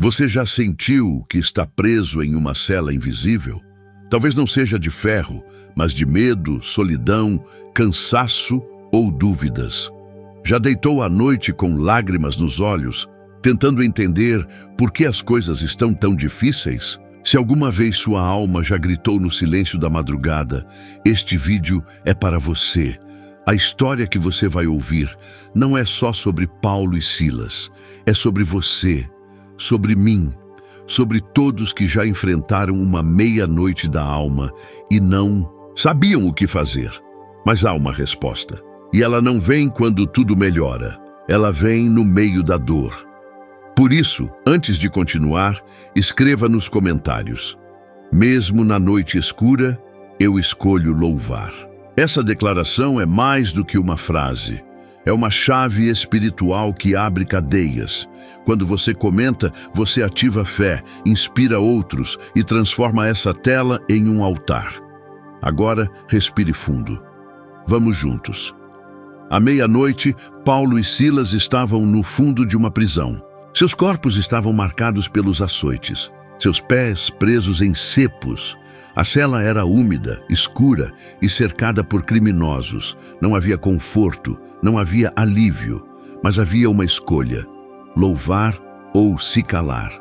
Você já sentiu que está preso em uma cela invisível? Talvez não seja de ferro, mas de medo, solidão, cansaço ou dúvidas. Já deitou à noite com lágrimas nos olhos, tentando entender por que as coisas estão tão difíceis? Se alguma vez sua alma já gritou no silêncio da madrugada, este vídeo é para você. A história que você vai ouvir não é só sobre Paulo e Silas, é sobre você, sobre mim, sobre todos que já enfrentaram uma meia-noite da alma e não sabiam o que fazer. Mas há uma resposta, e ela não vem quando tudo melhora, ela vem no meio da dor. Por isso, antes de continuar, escreva nos comentários: mesmo na noite escura, eu escolho louvar. Essa declaração é mais do que uma frase. É uma chave espiritual que abre cadeias. Quando você comenta, você ativa fé, inspira outros e transforma essa tela em um altar. Agora, respire fundo. Vamos juntos. À meia-noite, Paulo e Silas estavam no fundo de uma prisão. Seus corpos estavam marcados pelos açoites, seus pés presos em cepos. A cela era úmida, escura e cercada por criminosos. Não havia conforto, não havia alívio, mas havia uma escolha: louvar ou se calar.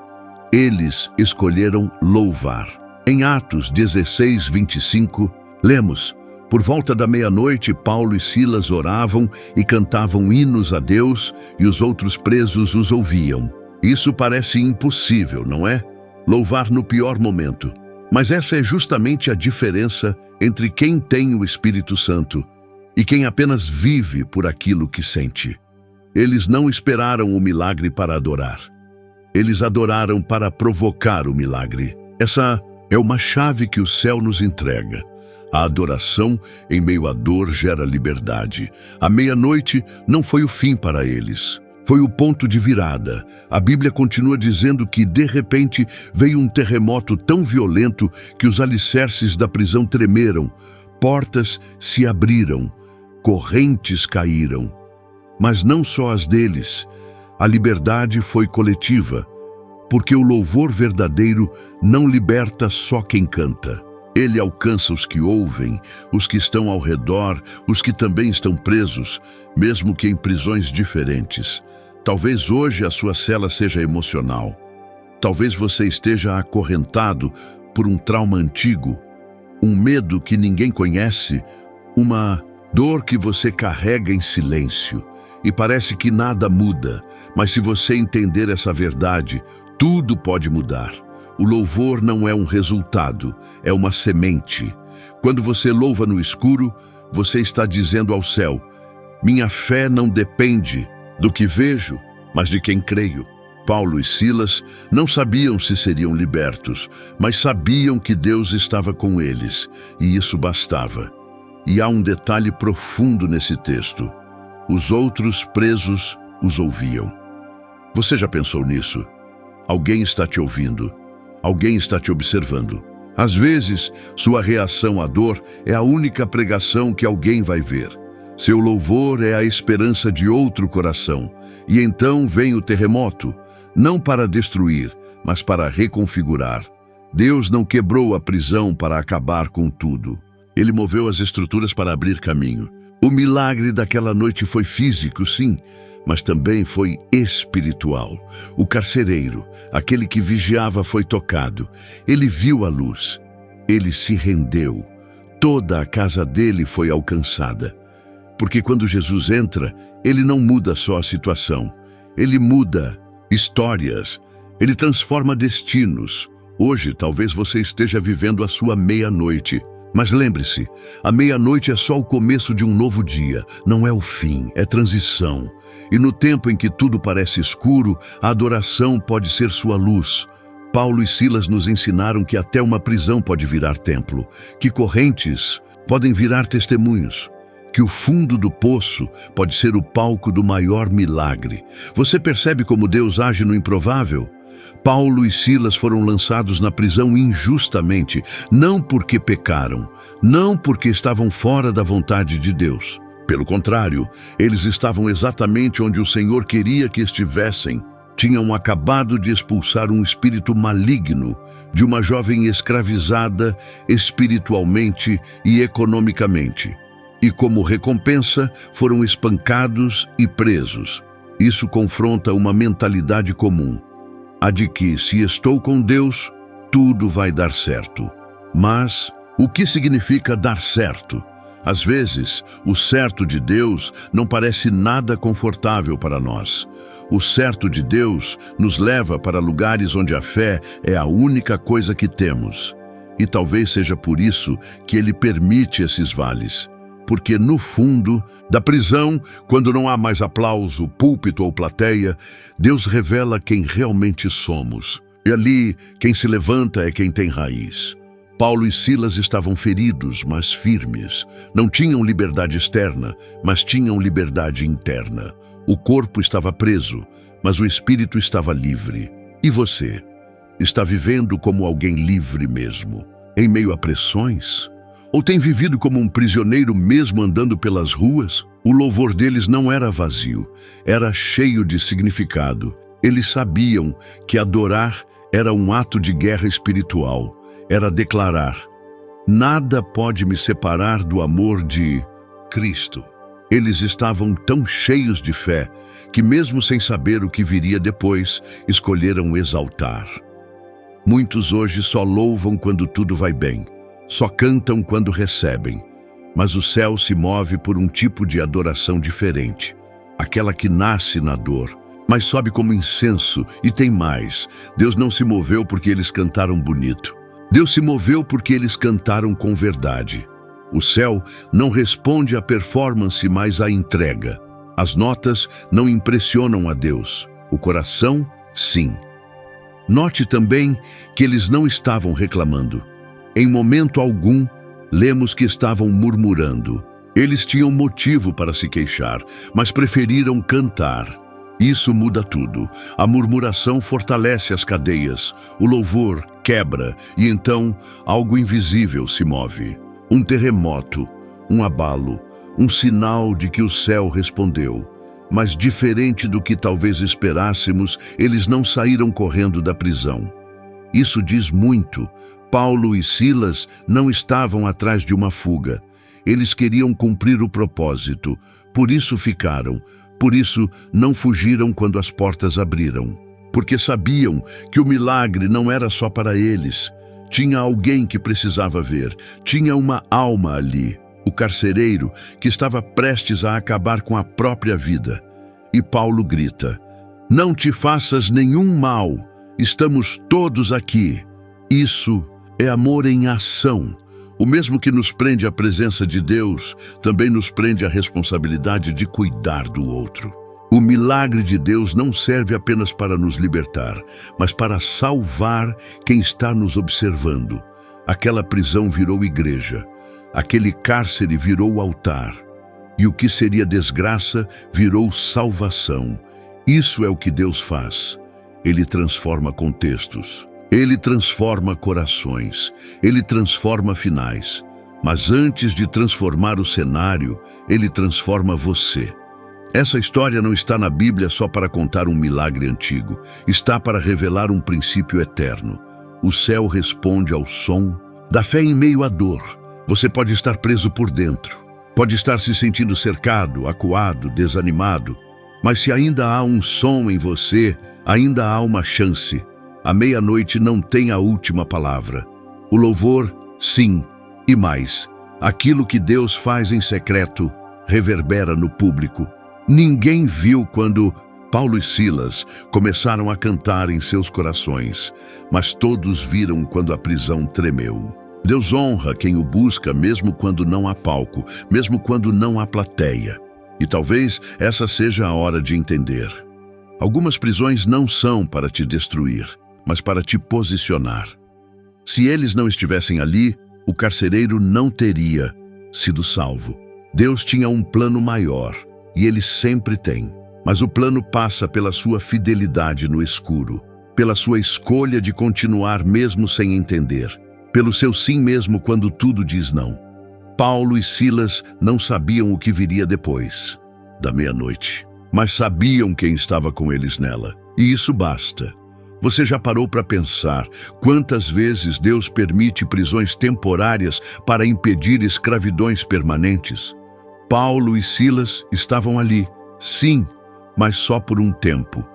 Eles escolheram louvar. Em Atos 16, 25, lemos: por volta da meia-noite, Paulo e Silas oravam e cantavam hinos a Deus, e os outros presos os ouviam. Isso parece impossível, não é? Louvar no pior momento. Mas essa é justamente a diferença entre quem tem o Espírito Santo e quem apenas vive por aquilo que sente. Eles não esperaram o milagre para adorar. Eles adoraram para provocar o milagre. Essa é uma chave que o céu nos entrega. A adoração em meio à dor gera liberdade. A meia-noite não foi o fim para eles. Foi o ponto de virada. A Bíblia continua dizendo que, de repente, veio um terremoto tão violento que os alicerces da prisão tremeram, portas se abriram, correntes caíram. Mas não só as deles. A liberdade foi coletiva, porque o louvor verdadeiro não liberta só quem canta. Ele alcança os que ouvem, os que estão ao redor, os que também estão presos, mesmo que em prisões diferentes. Talvez hoje a sua cela seja emocional. Talvez você esteja acorrentado por um trauma antigo, um medo que ninguém conhece, uma dor que você carrega em silêncio. E parece que nada muda, mas se você entender essa verdade, tudo pode mudar. O louvor não é um resultado, é uma semente. Quando você louva no escuro, você está dizendo ao céu: minha fé não depende do que vejo, mas de quem creio. Paulo e Silas não sabiam se seriam libertos, mas sabiam que Deus estava com eles, e isso bastava. E há um detalhe profundo nesse texto: os outros presos os ouviam. Você já pensou nisso? Alguém está te ouvindo. Alguém está te observando. Às vezes, sua reação à dor é a única pregação que alguém vai ver. Seu louvor é a esperança de outro coração. E então vem o terremoto, não para destruir, mas para reconfigurar. Deus não quebrou a prisão para acabar com tudo. Ele moveu as estruturas para abrir caminho. O milagre daquela noite foi físico, sim, mas também foi espiritual. O carcereiro, aquele que vigiava, foi tocado. Ele viu a luz. Ele se rendeu. Toda a casa dele foi alcançada. Porque quando Jesus entra, ele não muda só a situação. Ele muda histórias. Ele transforma destinos. Hoje, talvez você esteja vivendo a sua meia-noite. Mas lembre-se, a meia-noite é só o começo de um novo dia. Não é o fim, é transição. E no tempo em que tudo parece escuro, a adoração pode ser sua luz. Paulo e Silas nos ensinaram que até uma prisão pode virar templo, que correntes podem virar testemunhos, que o fundo do poço pode ser o palco do maior milagre. Você percebe como Deus age no improvável? Paulo e Silas foram lançados na prisão injustamente, não porque pecaram, não porque estavam fora da vontade de Deus. Pelo contrário, eles estavam exatamente onde o Senhor queria que estivessem. Tinham acabado de expulsar um espírito maligno de uma jovem escravizada espiritualmente e economicamente. E como recompensa, foram espancados e presos. Isso confronta uma mentalidade comum, a de que, se estou com Deus, tudo vai dar certo. Mas o que significa dar certo? Às vezes, o certo de Deus não parece nada confortável para nós. O certo de Deus nos leva para lugares onde a fé é a única coisa que temos. E talvez seja por isso que Ele permite esses vales. Porque no fundo da prisão, quando não há mais aplauso, púlpito ou plateia, Deus revela quem realmente somos. E ali, quem se levanta é quem tem raiz. Paulo e Silas estavam feridos, mas firmes. Não tinham liberdade externa, mas tinham liberdade interna. O corpo estava preso, mas o espírito estava livre. E você? Está vivendo como alguém livre mesmo, em meio a pressões? Ou tem vivido como um prisioneiro mesmo andando pelas ruas? O louvor deles não era vazio, era cheio de significado. Eles sabiam que adorar era um ato de guerra espiritual. Era declarar: nada pode me separar do amor de Cristo. Eles estavam tão cheios de fé que, mesmo sem saber o que viria depois, escolheram exaltar. Muitos hoje só louvam quando tudo vai bem, só cantam quando recebem. Mas o céu se move por um tipo de adoração diferente, aquela que nasce na dor, mas sobe como incenso. E tem mais: Deus não se moveu porque eles cantaram bonito. Deus se moveu porque eles cantaram com verdade. O céu não responde à performance, mas à entrega. As notas não impressionam a Deus. O coração, sim. Note também que eles não estavam reclamando. Em momento algum, lemos que estavam murmurando. Eles tinham motivo para se queixar, mas preferiram cantar. Isso muda tudo. A murmuração fortalece as cadeias, o louvor quebra, e então algo invisível se move. Um terremoto, um abalo, um sinal de que o céu respondeu. Mas diferente do que talvez esperássemos, eles não saíram correndo da prisão. Isso diz muito. Paulo e Silas não estavam atrás de uma fuga. Eles queriam cumprir o propósito, por isso ficaram. Por isso, não fugiram quando as portas abriram. Porque sabiam que o milagre não era só para eles. Tinha alguém que precisava ver. Tinha uma alma ali, o carcereiro, que estava prestes a acabar com a própria vida. E Paulo grita: não te faças nenhum mal. Estamos todos aqui. Isso é amor em ação. O mesmo que nos prende à presença de Deus, também nos prende à responsabilidade de cuidar do outro. O milagre de Deus não serve apenas para nos libertar, mas para salvar quem está nos observando. Aquela prisão virou igreja, aquele cárcere virou altar, e o que seria desgraça virou salvação. Isso é o que Deus faz. Ele transforma contextos. Ele transforma corações, Ele transforma finais. Mas antes de transformar o cenário, Ele transforma você. Essa história não está na Bíblia só para contar um milagre antigo. Está para revelar um princípio eterno. O céu responde ao som da fé em meio à dor. Você pode estar preso por dentro. Pode estar se sentindo cercado, acuado, desanimado. Mas se ainda há um som em você, ainda há uma chance. A meia-noite não tem a última palavra. O louvor, sim, e mais. Aquilo que Deus faz em secreto reverbera no público. Ninguém viu quando Paulo e Silas começaram a cantar em seus corações, mas todos viram quando a prisão tremeu. Deus honra quem o busca mesmo quando não há palco, mesmo quando não há plateia. E talvez essa seja a hora de entender. Algumas prisões não são para te destruir, mas para te posicionar. Se eles não estivessem ali, o carcereiro não teria sido salvo. Deus tinha um plano maior, e Ele sempre tem. Mas o plano passa pela sua fidelidade no escuro, pela sua escolha de continuar mesmo sem entender, pelo seu sim mesmo quando tudo diz não. Paulo e Silas não sabiam o que viria depois da meia-noite, mas sabiam quem estava com eles nela. E isso basta. Você já parou para pensar quantas vezes Deus permite prisões temporárias para impedir escravidões permanentes? Paulo e Silas estavam ali, sim, mas só por um tempo.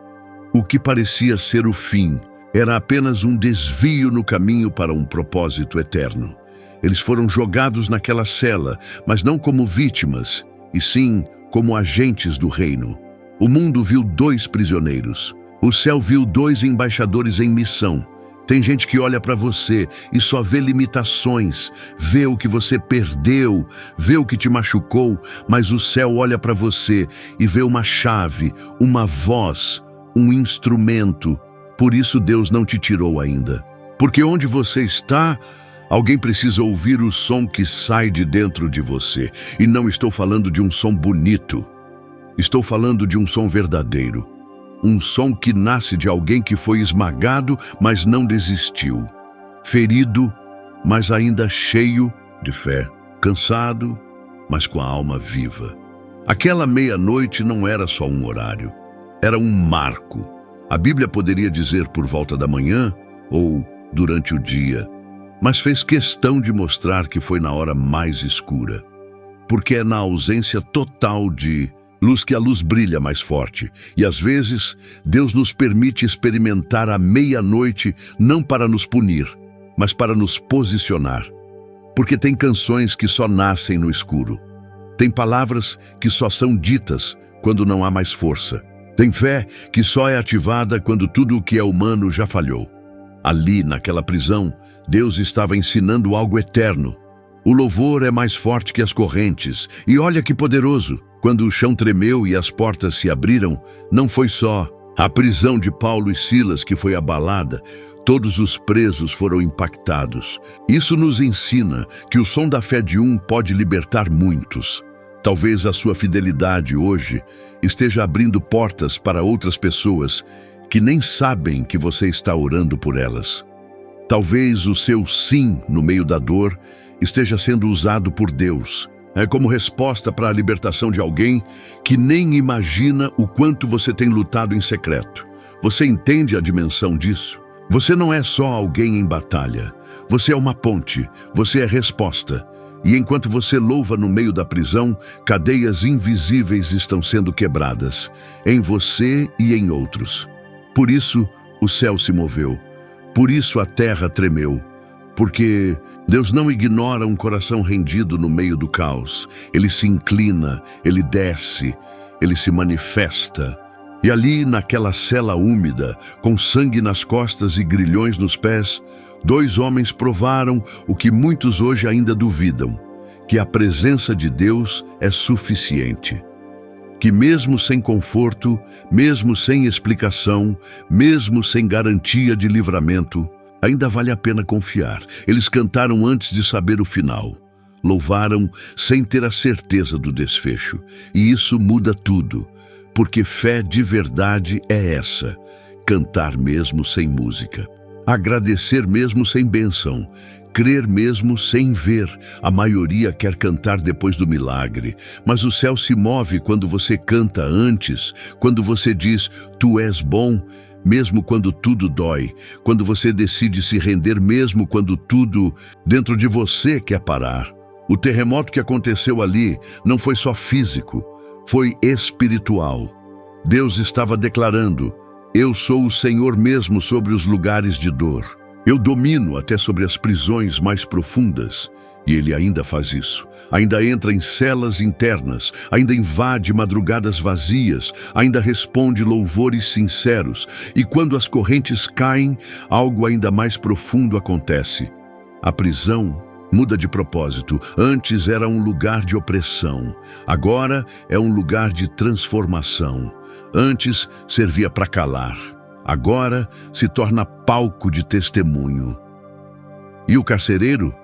O que parecia ser o fim era apenas um desvio no caminho para um propósito eterno. Eles foram jogados naquela cela, mas não como vítimas, e sim como agentes do reino. O mundo viu 2 prisioneiros. O céu viu 2 embaixadores em missão. Tem gente que olha para você e só vê limitações, vê o que você perdeu, vê o que te machucou, mas o céu olha para você e vê uma chave, uma voz, um instrumento. Por isso Deus não te tirou ainda. Porque onde você está, alguém precisa ouvir o som que sai de dentro de você. E não estou falando de um som bonito. Estou falando de um som verdadeiro. Um som que nasce de alguém que foi esmagado, mas não desistiu. Ferido, mas ainda cheio de fé. Cansado, mas com a alma viva. Aquela meia-noite não era só um horário. Era um marco. A Bíblia poderia dizer por volta da manhã ou durante o dia, mas fez questão de mostrar que foi na hora mais escura. Porque é na ausência total de luz que a luz brilha mais forte. E às vezes, Deus nos permite experimentar a meia-noite não para nos punir, mas para nos posicionar. Porque tem canções que só nascem no escuro. Tem palavras que só são ditas quando não há mais força. Tem fé que só é ativada quando tudo o que é humano já falhou. Ali, naquela prisão, Deus estava ensinando algo eterno. O louvor é mais forte que as correntes. E olha que poderoso! Quando o chão tremeu e as portas se abriram, não foi só a prisão de Paulo e Silas que foi abalada, todos os presos foram impactados. Isso nos ensina que o som da fé de um pode libertar muitos. Talvez a sua fidelidade hoje esteja abrindo portas para outras pessoas que nem sabem que você está orando por elas. Talvez o seu sim no meio da dor esteja sendo usado por Deus. É como resposta para a libertação de alguém que nem imagina o quanto você tem lutado em secreto. Você entende a dimensão disso? Você não é só alguém em batalha. Você é uma ponte, você é resposta. E enquanto você louva no meio da prisão, cadeias invisíveis estão sendo quebradas, em você e em outros. Por isso, o céu se moveu. Por isso, a terra tremeu. Porque Deus não ignora um coração rendido no meio do caos. Ele se inclina, ele desce, ele se manifesta. E ali, naquela cela úmida, com sangue nas costas e grilhões nos pés, 2 homens provaram o que muitos hoje ainda duvidam, que a presença de Deus é suficiente. Que mesmo sem conforto, mesmo sem explicação, mesmo sem garantia de livramento, ainda vale a pena confiar. Eles cantaram antes de saber o final. Louvaram sem ter a certeza do desfecho. E isso muda tudo, porque fé de verdade é essa: cantar mesmo sem música, agradecer mesmo sem bênção, crer mesmo sem ver. A maioria quer cantar depois do milagre, mas o céu se move quando você canta antes, quando você diz, tu és bom, mesmo quando tudo dói, quando você decide se render mesmo quando tudo dentro de você quer parar. O terremoto que aconteceu ali não foi só físico, foi espiritual. Deus estava declarando, eu sou o Senhor mesmo sobre os lugares de dor. Eu domino até sobre as prisões mais profundas. E ele ainda faz isso. Ainda entra em celas internas, ainda invade madrugadas vazias, ainda responde louvores sinceros. E quando as correntes caem, algo ainda mais profundo acontece. A prisão muda de propósito. Antes era um lugar de opressão. Agora é um lugar de transformação. Antes servia para calar. Agora se torna palco de testemunho. E o carcereiro?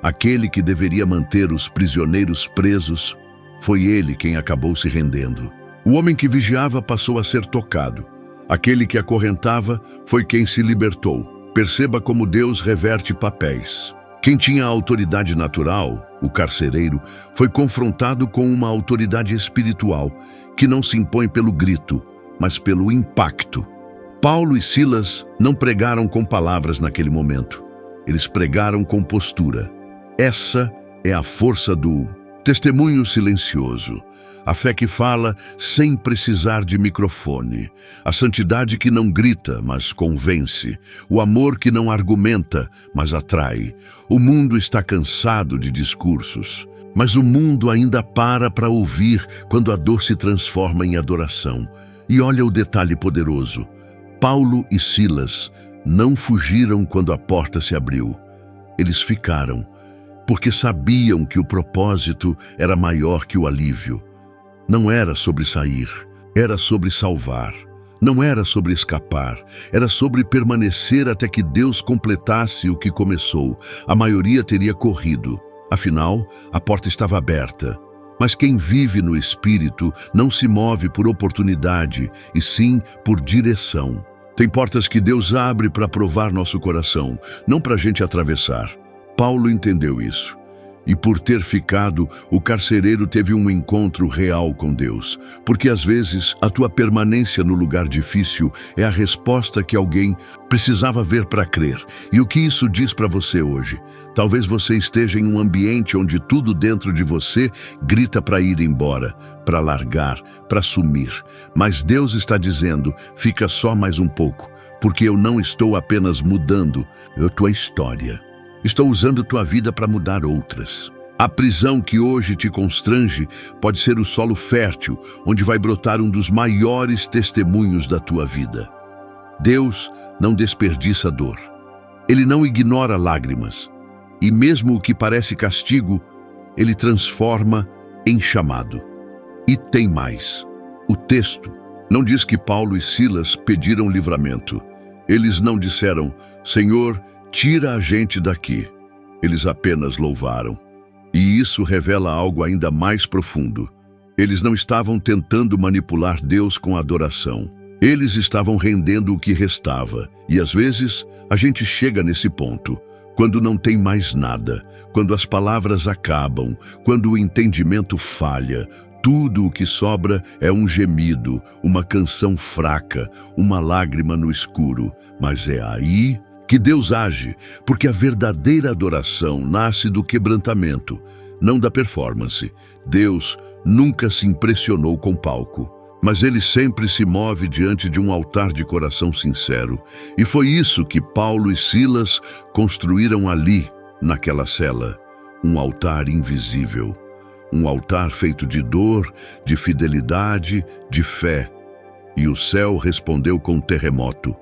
Aquele que deveria manter os prisioneiros presos, foi ele quem acabou se rendendo. O homem que vigiava passou a ser tocado. Aquele que acorrentava foi quem se libertou. Perceba como Deus reverte papéis. Quem tinha autoridade natural, o carcereiro, foi confrontado com uma autoridade espiritual que não se impõe pelo grito, mas pelo impacto. Paulo e Silas não pregaram com palavras naquele momento. Eles pregaram com postura. Essa é a força do testemunho silencioso. A fé que fala sem precisar de microfone. A santidade que não grita, mas convence. O amor que não argumenta, mas atrai. O mundo está cansado de discursos, mas o mundo ainda para ouvir quando a dor se transforma em adoração. E olha o detalhe poderoso. Paulo e Silas não fugiram quando a porta se abriu. Eles ficaram, porque sabiam que o propósito era maior que o alívio. Não era sobre sair, era sobre salvar. Não era sobre escapar, era sobre permanecer até que Deus completasse o que começou. A maioria teria corrido, afinal, a porta estava aberta. Mas quem vive no Espírito não se move por oportunidade, e sim por direção. Tem portas que Deus abre para provar nosso coração, não para a gente atravessar. Paulo entendeu isso. E por ter ficado, o carcereiro teve um encontro real com Deus. Porque às vezes a tua permanência no lugar difícil é a resposta que alguém precisava ver para crer. E o que isso diz para você hoje? Talvez você esteja em um ambiente onde tudo dentro de você grita para ir embora, para largar, para sumir. Mas Deus está dizendo, fica só mais um pouco, porque eu não estou apenas mudando a tua história. Estou usando tua vida para mudar outras. A prisão que hoje te constrange pode ser o solo fértil, onde vai brotar um dos maiores testemunhos da tua vida. Deus não desperdiça dor. Ele não ignora lágrimas. E mesmo o que parece castigo, Ele transforma em chamado. E tem mais. O texto não diz que Paulo e Silas pediram livramento. Eles não disseram, Senhor, tira a gente daqui. Eles apenas louvaram. E isso revela algo ainda mais profundo. Eles não estavam tentando manipular Deus com adoração. Eles estavam rendendo o que restava. E às vezes, a gente chega nesse ponto, quando não tem mais nada, quando as palavras acabam, quando o entendimento falha. Tudo o que sobra é um gemido, uma canção fraca, uma lágrima no escuro. Mas é aí que Deus age, porque a verdadeira adoração nasce do quebrantamento, não da performance. Deus nunca se impressionou com palco, mas Ele sempre se move diante de um altar de coração sincero. E foi isso que Paulo e Silas construíram ali, naquela cela, um altar invisível. Um altar feito de dor, de fidelidade, de fé. E o céu respondeu com terremoto,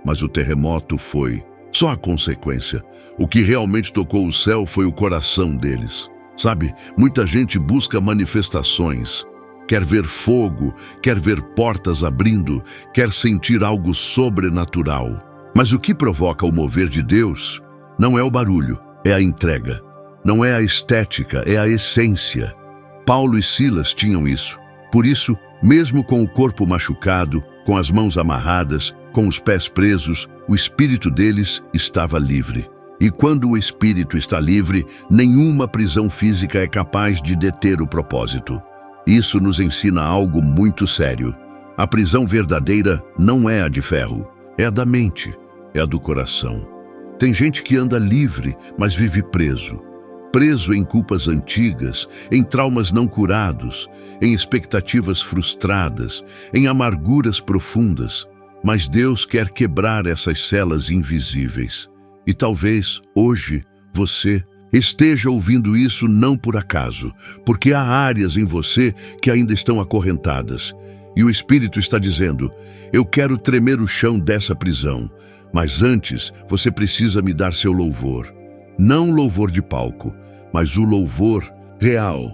mas o terremoto foi só a consequência. O que realmente tocou o céu foi o coração deles. Sabe, muita gente busca manifestações. Quer ver fogo, quer ver portas abrindo, quer sentir algo sobrenatural. Mas o que provoca o mover de Deus não é o barulho, é a entrega. Não é a estética, é a essência. Paulo e Silas tinham isso. Por isso, mesmo com o corpo machucado, com as mãos amarradas, com os pés presos, o espírito deles estava livre. E quando o espírito está livre, nenhuma prisão física é capaz de deter o propósito. Isso nos ensina algo muito sério. A prisão verdadeira não é a de ferro, é a da mente, é a do coração. Tem gente que anda livre, mas vive preso. Preso em culpas antigas, em traumas não curados, em expectativas frustradas, em amarguras profundas. Mas Deus quer quebrar essas celas invisíveis. E talvez, hoje, você esteja ouvindo isso não por acaso, porque há áreas em você que ainda estão acorrentadas. E o Espírito está dizendo, eu quero tremer o chão dessa prisão, mas antes você precisa me dar seu louvor. Não louvor de palco, mas o louvor real.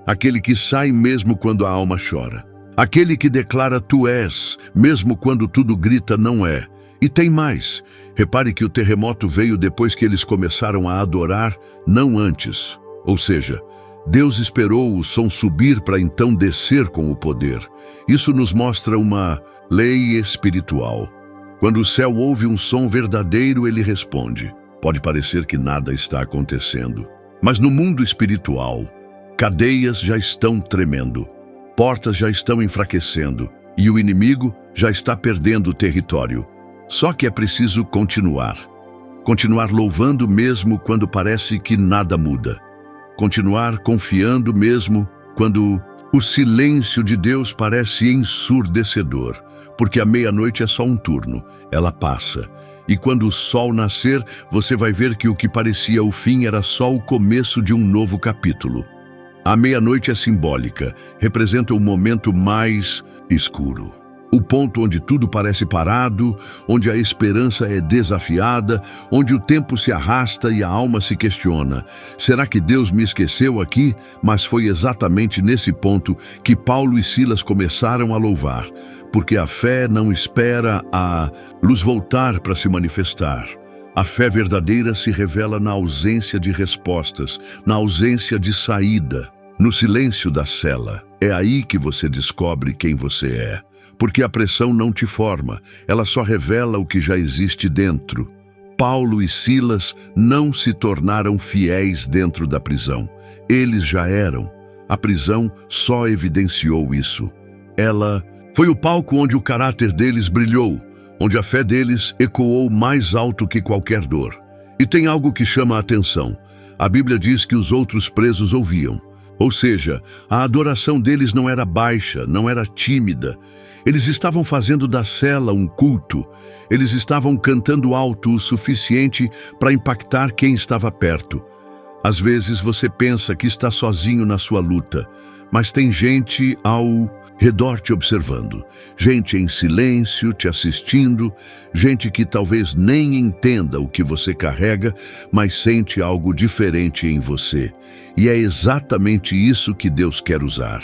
Aquele que sai mesmo quando a alma chora. Aquele que declara tu és, mesmo quando tudo grita não é. E tem mais. Repare que o terremoto veio depois que eles começaram a adorar, não antes. Ou seja, Deus esperou o som subir para então descer com o poder. Isso nos mostra uma lei espiritual. Quando o céu ouve um som verdadeiro, ele responde. Pode parecer que nada está acontecendo. Mas no mundo espiritual, cadeias já estão tremendo. Portas já estão enfraquecendo e o inimigo já está perdendo o território. Só que é preciso continuar. Continuar louvando mesmo quando parece que nada muda. Continuar confiando mesmo quando o silêncio de Deus parece ensurdecedor, porque a meia-noite é só um turno, ela passa. E quando o sol nascer, você vai ver que o que parecia o fim era só o começo de um novo capítulo. A meia-noite é simbólica, representa o momento mais escuro. O ponto onde tudo parece parado, onde a esperança é desafiada, onde o tempo se arrasta e a alma se questiona. Será que Deus me esqueceu aqui? Mas foi exatamente nesse ponto que Paulo e Silas começaram a louvar, porque a fé não espera a luz voltar para se manifestar. A fé verdadeira se revela na ausência de respostas, na ausência de saída, no silêncio da cela. É aí que você descobre quem você é. Porque a pressão não te forma, ela só revela o que já existe dentro. Paulo e Silas não se tornaram fiéis dentro da prisão. Eles já eram. A prisão só evidenciou isso. Ela foi o palco onde o caráter deles brilhou, onde a fé deles ecoou mais alto que qualquer dor. E tem algo que chama a atenção. A Bíblia diz que os outros presos ouviam. Ou seja, a adoração deles não era baixa, não era tímida. Eles estavam fazendo da cela um culto. Eles estavam cantando alto o suficiente para impactar quem estava perto. Às vezes você pensa que está sozinho na sua luta, mas tem gente ao redor te observando, gente em silêncio te assistindo, gente que talvez nem entenda o que você carrega, mas sente algo diferente em você. E é exatamente isso que Deus quer usar.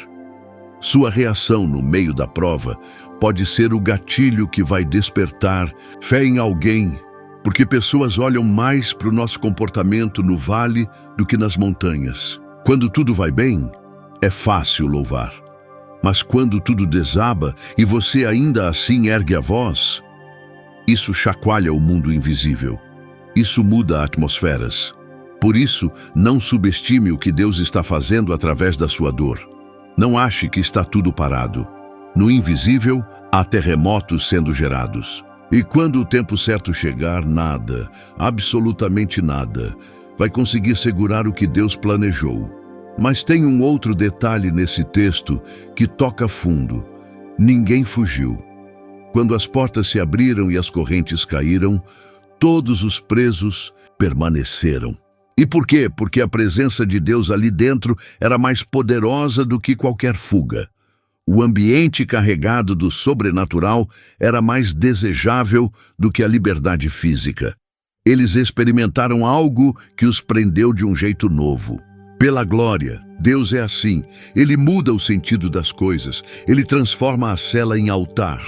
Sua reação no meio da prova pode ser o gatilho que vai despertar fé em alguém, porque pessoas olham mais para o nosso comportamento no vale do que nas montanhas. Quando tudo vai bem, é fácil louvar. Mas quando tudo desaba e você ainda assim ergue a voz, isso chacoalha o mundo invisível. Isso muda atmosferas. Por isso, não subestime o que Deus está fazendo através da sua dor. Não ache que está tudo parado. No invisível, há terremotos sendo gerados. E quando o tempo certo chegar, nada, absolutamente nada, vai conseguir segurar o que Deus planejou. Mas tem um outro detalhe nesse texto que toca fundo. Ninguém fugiu. Quando as portas se abriram e as correntes caíram, todos os presos permaneceram. E por quê? Porque a presença de Deus ali dentro era mais poderosa do que qualquer fuga. O ambiente carregado do sobrenatural era mais desejável do que a liberdade física. Eles experimentaram algo que os prendeu de um jeito novo. Pela glória, Deus é assim. Ele muda o sentido das coisas. Ele transforma a cela em altar,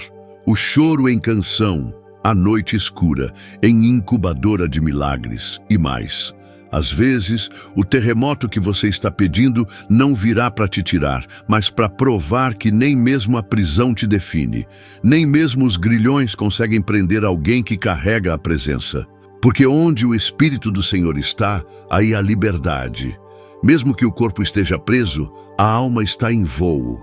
o choro em canção, a noite escura em incubadora de milagres e mais. Às vezes, o terremoto que você está pedindo não virá para te tirar, mas para provar que nem mesmo a prisão te define. Nem mesmo os grilhões conseguem prender alguém que carrega a presença. Porque onde o Espírito do Senhor está, aí há liberdade. Mesmo que o corpo esteja preso, a alma está em voo.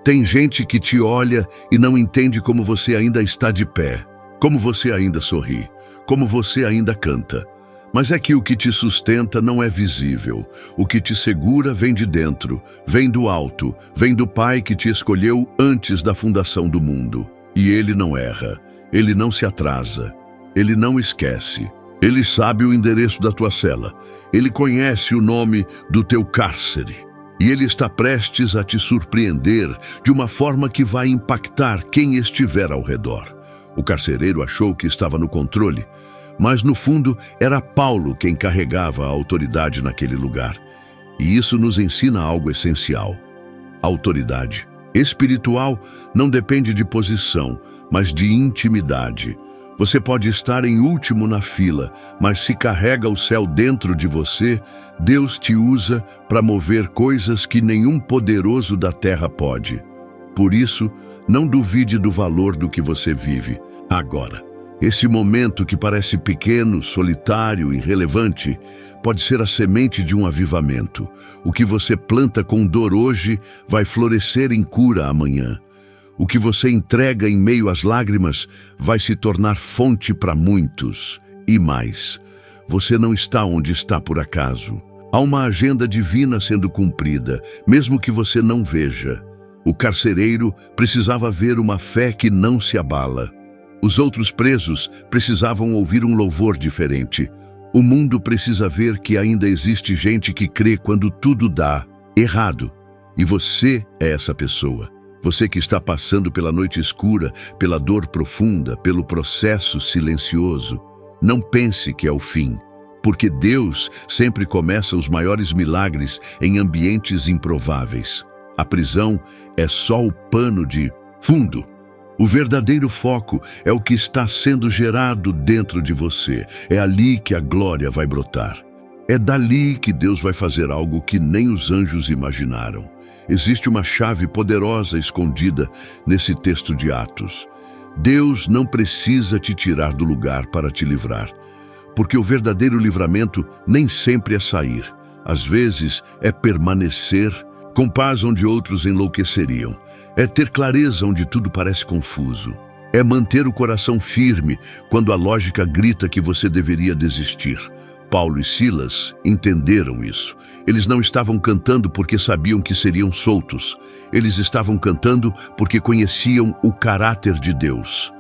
Tem gente que te olha e não entende como você ainda está de pé, como você ainda sorri, como você ainda canta. Mas é que o que te sustenta não é visível. O que te segura vem de dentro, vem do alto, vem do Pai que te escolheu antes da fundação do mundo. E Ele não erra, Ele não se atrasa, Ele não esquece. Ele sabe o endereço da tua cela. Ele conhece o nome do teu cárcere. E Ele está prestes a te surpreender de uma forma que vai impactar quem estiver ao redor. O carcereiro achou que estava no controle, mas no fundo era Paulo quem carregava a autoridade naquele lugar. E isso nos ensina algo essencial. A autoridade espiritual não depende de posição, mas de intimidade. Você pode estar em último na fila, mas se carrega o céu dentro de você, Deus te usa para mover coisas que nenhum poderoso da terra pode. Por isso, não duvide do valor do que você vive agora. Esse momento que parece pequeno, solitário e irrelevante, pode ser a semente de um avivamento. O que você planta com dor hoje vai florescer em cura amanhã. O que você entrega em meio às lágrimas vai se tornar fonte para muitos. E mais, você não está onde está por acaso. Há uma agenda divina sendo cumprida, mesmo que você não veja. O carcereiro precisava ver uma fé que não se abala. Os outros presos precisavam ouvir um louvor diferente. O mundo precisa ver que ainda existe gente que crê quando tudo dá errado. E você é essa pessoa. Você que está passando pela noite escura, pela dor profunda, pelo processo silencioso. Não pense que é o fim, porque Deus sempre começa os maiores milagres em ambientes improváveis. A prisão é só o pano de fundo. O verdadeiro foco é o que está sendo gerado dentro de você. É ali que a glória vai brotar. É dali que Deus vai fazer algo que nem os anjos imaginaram. Existe uma chave poderosa escondida nesse texto de Atos. Deus não precisa te tirar do lugar para te livrar, porque o verdadeiro livramento nem sempre é sair. Às vezes é permanecer com paz onde outros enlouqueceriam. É ter clareza onde tudo parece confuso. É manter o coração firme quando a lógica grita que você deveria desistir. Paulo e Silas entenderam isso. Eles não estavam cantando porque sabiam que seriam soltos. Eles estavam cantando porque conheciam o caráter de Deus.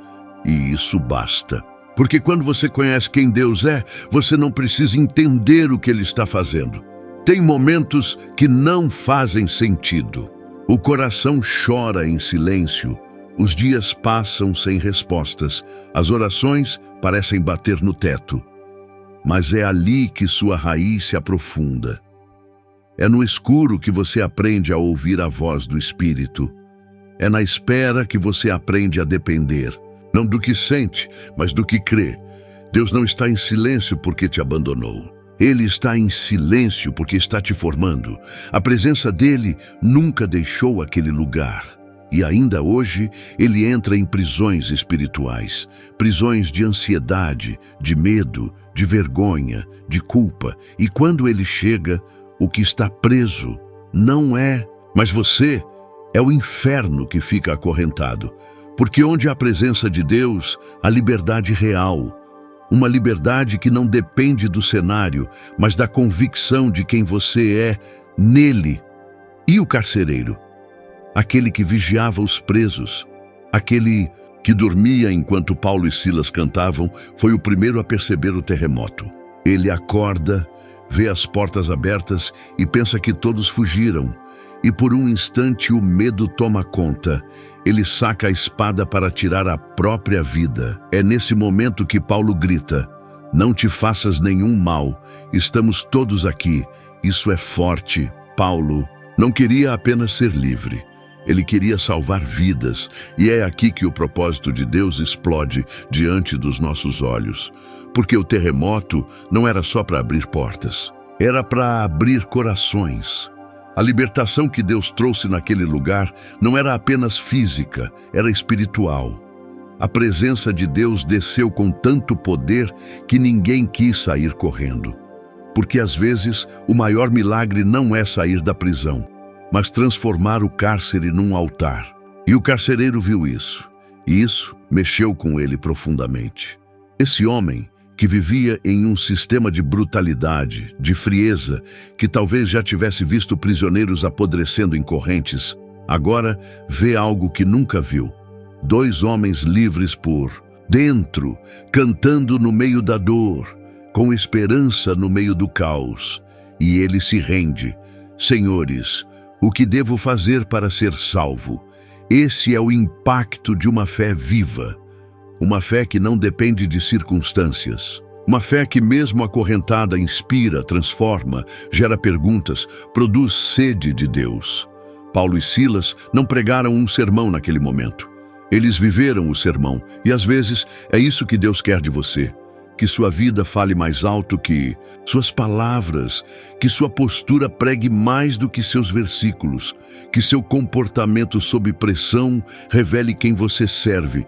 E isso basta. Porque quando você conhece quem Deus é, você não precisa entender o que Ele está fazendo. Tem momentos que não fazem sentido. O coração chora em silêncio. Os dias passam sem respostas. As orações parecem bater no teto. Mas é ali que sua raiz se aprofunda. É no escuro que você aprende a ouvir a voz do Espírito. É na espera que você aprende a depender, não do que sente, mas do que crê. Deus não está em silêncio porque te abandonou. Ele está em silêncio porque está te formando. A presença dele nunca deixou aquele lugar. E ainda hoje, ele entra em prisões espirituais, prisões de ansiedade, de medo, de vergonha, de culpa. E quando ele chega, o que está preso não é, mas você, é o inferno que fica acorrentado. Porque onde há a presença de Deus, há liberdade real. Uma liberdade que não depende do cenário, mas da convicção de quem você é nele. E o carcereiro? Aquele que vigiava os presos, aquele que dormia enquanto Paulo e Silas cantavam, foi o primeiro a perceber o terremoto. Ele acorda, vê as portas abertas e pensa que todos fugiram. E por um instante o medo toma conta. Ele saca a espada para tirar a própria vida. É nesse momento que Paulo grita: "Não te faças nenhum mal, estamos todos aqui." Isso é forte. Paulo não queria apenas ser livre. Ele queria salvar vidas, e é aqui que o propósito de Deus explode diante dos nossos olhos. Porque o terremoto não era só para abrir portas, era para abrir corações. A libertação que Deus trouxe naquele lugar não era apenas física, era espiritual. A presença de Deus desceu com tanto poder que ninguém quis sair correndo. Porque às vezes o maior milagre não é sair da prisão, mas transformar o cárcere num altar. E o carcereiro viu isso, e isso mexeu com ele profundamente. Esse homem, que vivia em um sistema de brutalidade, de frieza, que talvez já tivesse visto prisioneiros apodrecendo em correntes, agora vê algo que nunca viu. 2 homens livres por dentro, cantando no meio da dor, com esperança no meio do caos. E ele se rende. Senhores, o que devo fazer para ser salvo? Esse é o impacto de uma fé viva. Uma fé que não depende de circunstâncias. Uma fé que, mesmo acorrentada, inspira, transforma, gera perguntas, produz sede de Deus. Paulo e Silas não pregaram um sermão naquele momento. Eles viveram o sermão, e às vezes é isso que Deus quer de você. Que sua vida fale mais alto que suas palavras, que sua postura pregue mais do que seus versículos, que seu comportamento sob pressão revele quem você serve.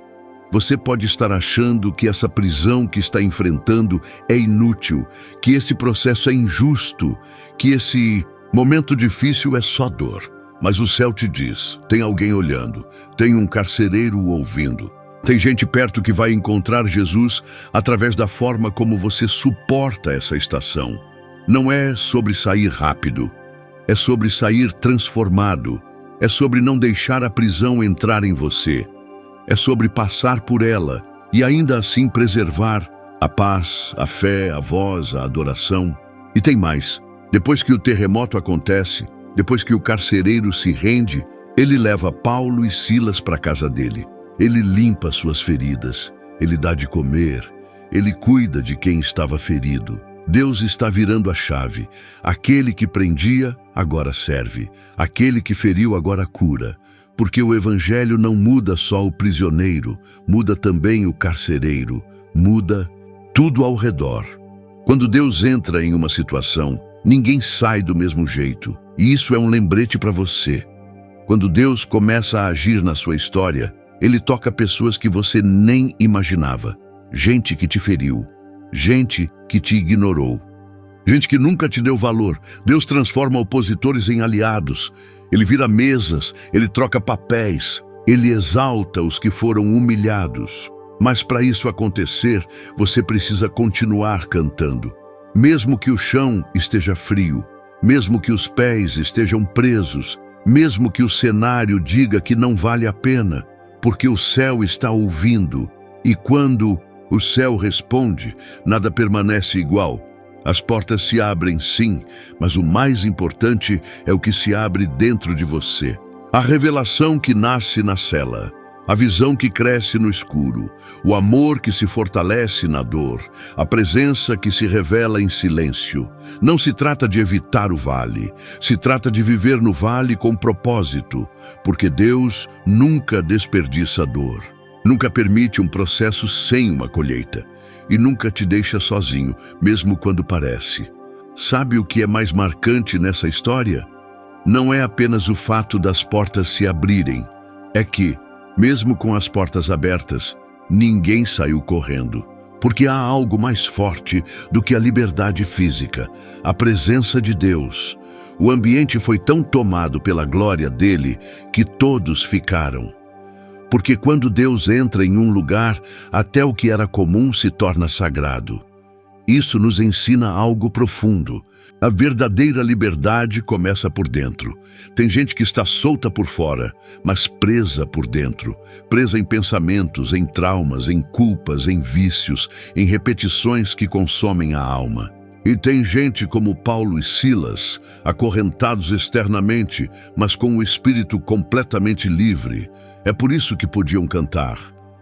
Você pode estar achando que essa prisão que está enfrentando é inútil, que esse processo é injusto, que esse momento difícil é só dor. Mas o céu te diz, tem alguém olhando, tem um carcereiro ouvindo. Tem gente perto que vai encontrar Jesus através da forma como você suporta essa estação. Não é sobre sair rápido, é sobre sair transformado, é sobre não deixar a prisão entrar em você, é sobre passar por ela e ainda assim preservar a paz, a fé, a voz, a adoração. E tem mais, depois que o terremoto acontece, depois que o carcereiro se rende, ele leva Paulo e Silas para a casa dele. Ele limpa suas feridas, ele dá de comer, ele cuida de quem estava ferido. Deus está virando a chave. Aquele que prendia, agora serve. Aquele que feriu, agora cura. Porque o evangelho não muda só o prisioneiro, muda também o carcereiro, muda tudo ao redor. Quando Deus entra em uma situação, ninguém sai do mesmo jeito. E isso é um lembrete para você. Quando Deus começa a agir na sua história, Ele toca pessoas que você nem imaginava. Gente que te feriu. Gente que te ignorou. Gente que nunca te deu valor. Deus transforma opositores em aliados. Ele vira mesas, ele troca papéis. Ele exalta os que foram humilhados. Mas para isso acontecer, você precisa continuar cantando. Mesmo que o chão esteja frio, mesmo que os pés estejam presos, mesmo que o cenário diga que não vale a pena, porque o céu está ouvindo. E quando o céu responde, nada permanece igual. As portas se abrem, sim, mas o mais importante é o que se abre dentro de você. A revelação que nasce na cela, a visão que cresce no escuro, o amor que se fortalece na dor, a presença que se revela em silêncio. Não se trata de evitar o vale, se trata de viver no vale com propósito, porque Deus nunca desperdiça dor. Nunca permite um processo sem uma colheita. E nunca te deixa sozinho, mesmo quando parece. Sabe o que é mais marcante nessa história? Não é apenas o fato das portas se abrirem. É que, mesmo com as portas abertas, ninguém saiu correndo. Porque há algo mais forte do que a liberdade física, a presença de Deus. O ambiente foi tão tomado pela glória dele que todos ficaram. Porque quando Deus entra em um lugar, até o que era comum se torna sagrado. Isso nos ensina algo profundo. A verdadeira liberdade começa por dentro. Tem gente que está solta por fora, mas presa por dentro. Presa em pensamentos, em traumas, em culpas, em vícios, em repetições que consomem a alma. E tem gente como Paulo e Silas, acorrentados externamente, mas com o espírito completamente livre. É por isso que podiam cantar.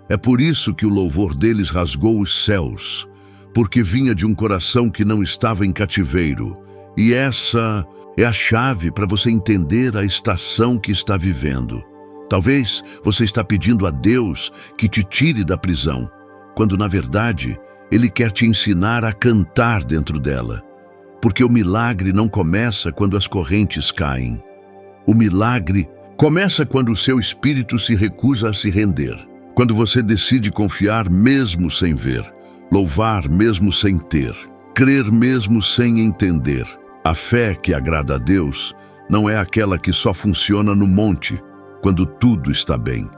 É por isso que o louvor deles rasgou os céus. Porque vinha de um coração que não estava em cativeiro. E essa é a chave para você entender a estação que está vivendo. Talvez você está pedindo a Deus que te tire da prisão, quando na verdade Ele quer te ensinar a cantar dentro dela. Porque o milagre não começa quando as correntes caem. O milagre começa quando o seu espírito se recusa a se render. Quando você decide confiar mesmo sem ver, louvar mesmo sem ter, crer mesmo sem entender. A fé que agrada a Deus não é aquela que só funciona no monte, quando tudo está bem.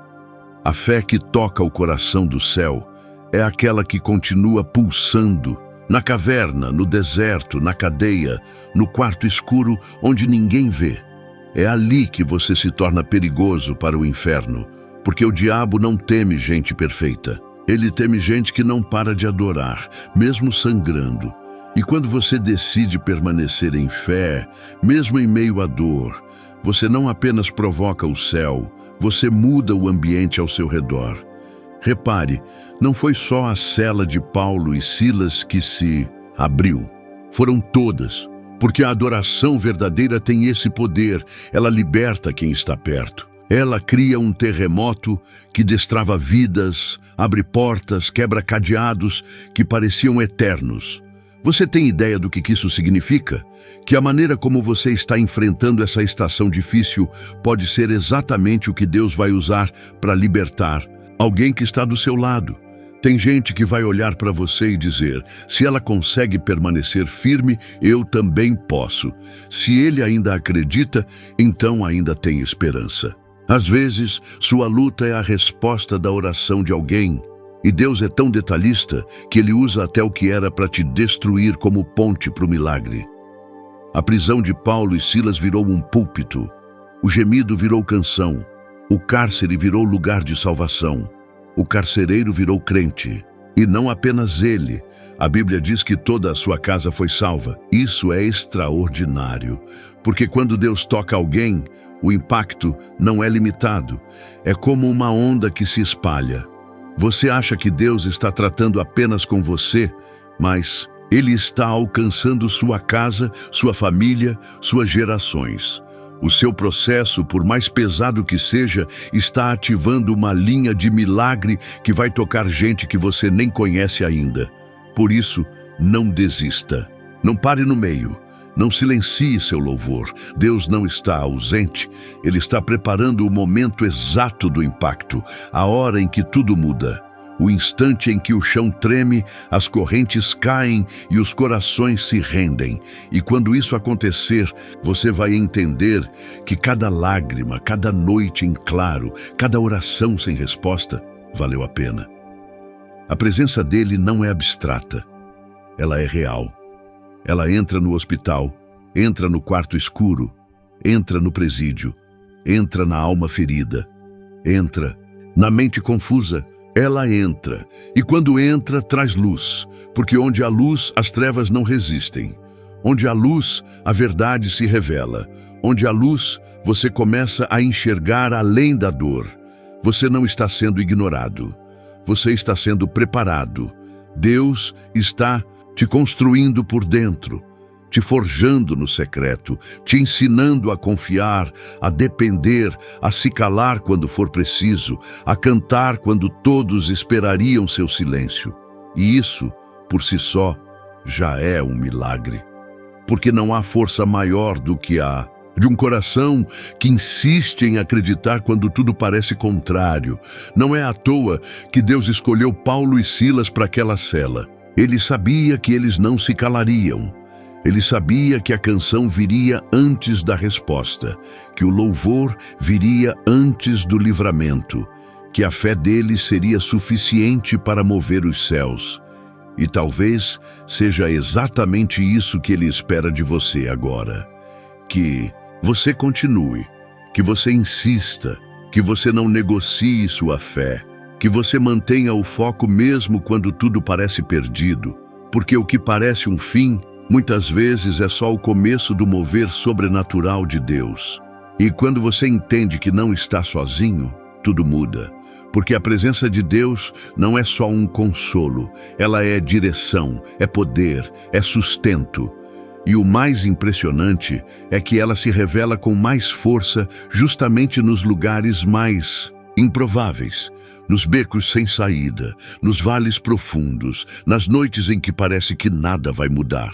A fé que toca o coração do céu é aquela que continua pulsando, na caverna, no deserto, na cadeia, no quarto escuro onde ninguém vê. É ali que você se torna perigoso para o inferno, porque o diabo não teme gente perfeita. Ele teme gente que não para de adorar, mesmo sangrando. E quando você decide permanecer em fé, mesmo em meio à dor, você não apenas provoca o céu, você muda o ambiente ao seu redor. Repare, não foi só a cela de Paulo e Silas que se abriu. Foram todas, porque a adoração verdadeira tem esse poder, ela liberta quem está perto. Ela cria um terremoto que destrava vidas, abre portas, quebra cadeados que pareciam eternos. Você tem ideia do que isso significa? Que a maneira como você está enfrentando essa estação difícil pode ser exatamente o que Deus vai usar para libertar alguém que está do seu lado. Tem gente que vai olhar para você e dizer: se ela consegue permanecer firme, eu também posso. Se ele ainda acredita, então ainda tem esperança. Às vezes, sua luta é a resposta da oração de alguém. E Deus é tão detalhista que Ele usa até o que era para te destruir como ponte para o milagre. A prisão de Paulo e Silas virou um púlpito. O gemido virou canção. O cárcere virou lugar de salvação. O carcereiro virou crente. E não apenas ele. A Bíblia diz que toda a sua casa foi salva. Isso é extraordinário. Porque quando Deus toca alguém, o impacto não é limitado. É como uma onda que se espalha. Você acha que Deus está tratando apenas com você, mas Ele está alcançando sua casa, sua família, suas gerações. O seu processo, por mais pesado que seja, está ativando uma linha de milagre que vai tocar gente que você nem conhece ainda. Por isso, não desista. Não pare no meio. Não silencie seu louvor. Deus não está ausente. Ele está preparando o momento exato do impacto, a hora em que tudo muda. O instante em que o chão treme, as correntes caem e os corações se rendem. E quando isso acontecer, você vai entender que cada lágrima, cada noite em claro, cada oração sem resposta, valeu a pena. A presença dele não é abstrata. Ela é real. Ela entra no hospital, entra no quarto escuro, entra no presídio, entra na alma ferida, entra na mente confusa. Ela entra, e quando entra, traz luz, porque onde há luz, as trevas não resistem. Onde há luz, a verdade se revela. Onde há luz, você começa a enxergar além da dor. Você não está sendo ignorado. Você está sendo preparado. Deus está te construindo por dentro, te forjando no secreto, te ensinando a confiar, a depender, a se calar quando for preciso, a cantar quando todos esperariam seu silêncio. E isso, por si só, já é um milagre. Porque não há força maior do que a de um coração que insiste em acreditar quando tudo parece contrário. Não é à toa que Deus escolheu Paulo e Silas para aquela cela. Ele sabia que eles não se calariam. Ele sabia que a canção viria antes da resposta, que o louvor viria antes do livramento, que a fé deles seria suficiente para mover os céus. E talvez seja exatamente isso que ele espera de você agora. Que você continue, que você insista, que você não negocie sua fé, que você mantenha o foco mesmo quando tudo parece perdido, porque o que parece um fim, muitas vezes é só o começo do mover sobrenatural de Deus. E quando você entende que não está sozinho, tudo muda. Porque a presença de Deus não é só um consolo, ela é direção, é poder, é sustento. E o mais impressionante é que ela se revela com mais força justamente nos lugares mais improváveis, nos becos sem saída, nos vales profundos, nas noites em que parece que nada vai mudar.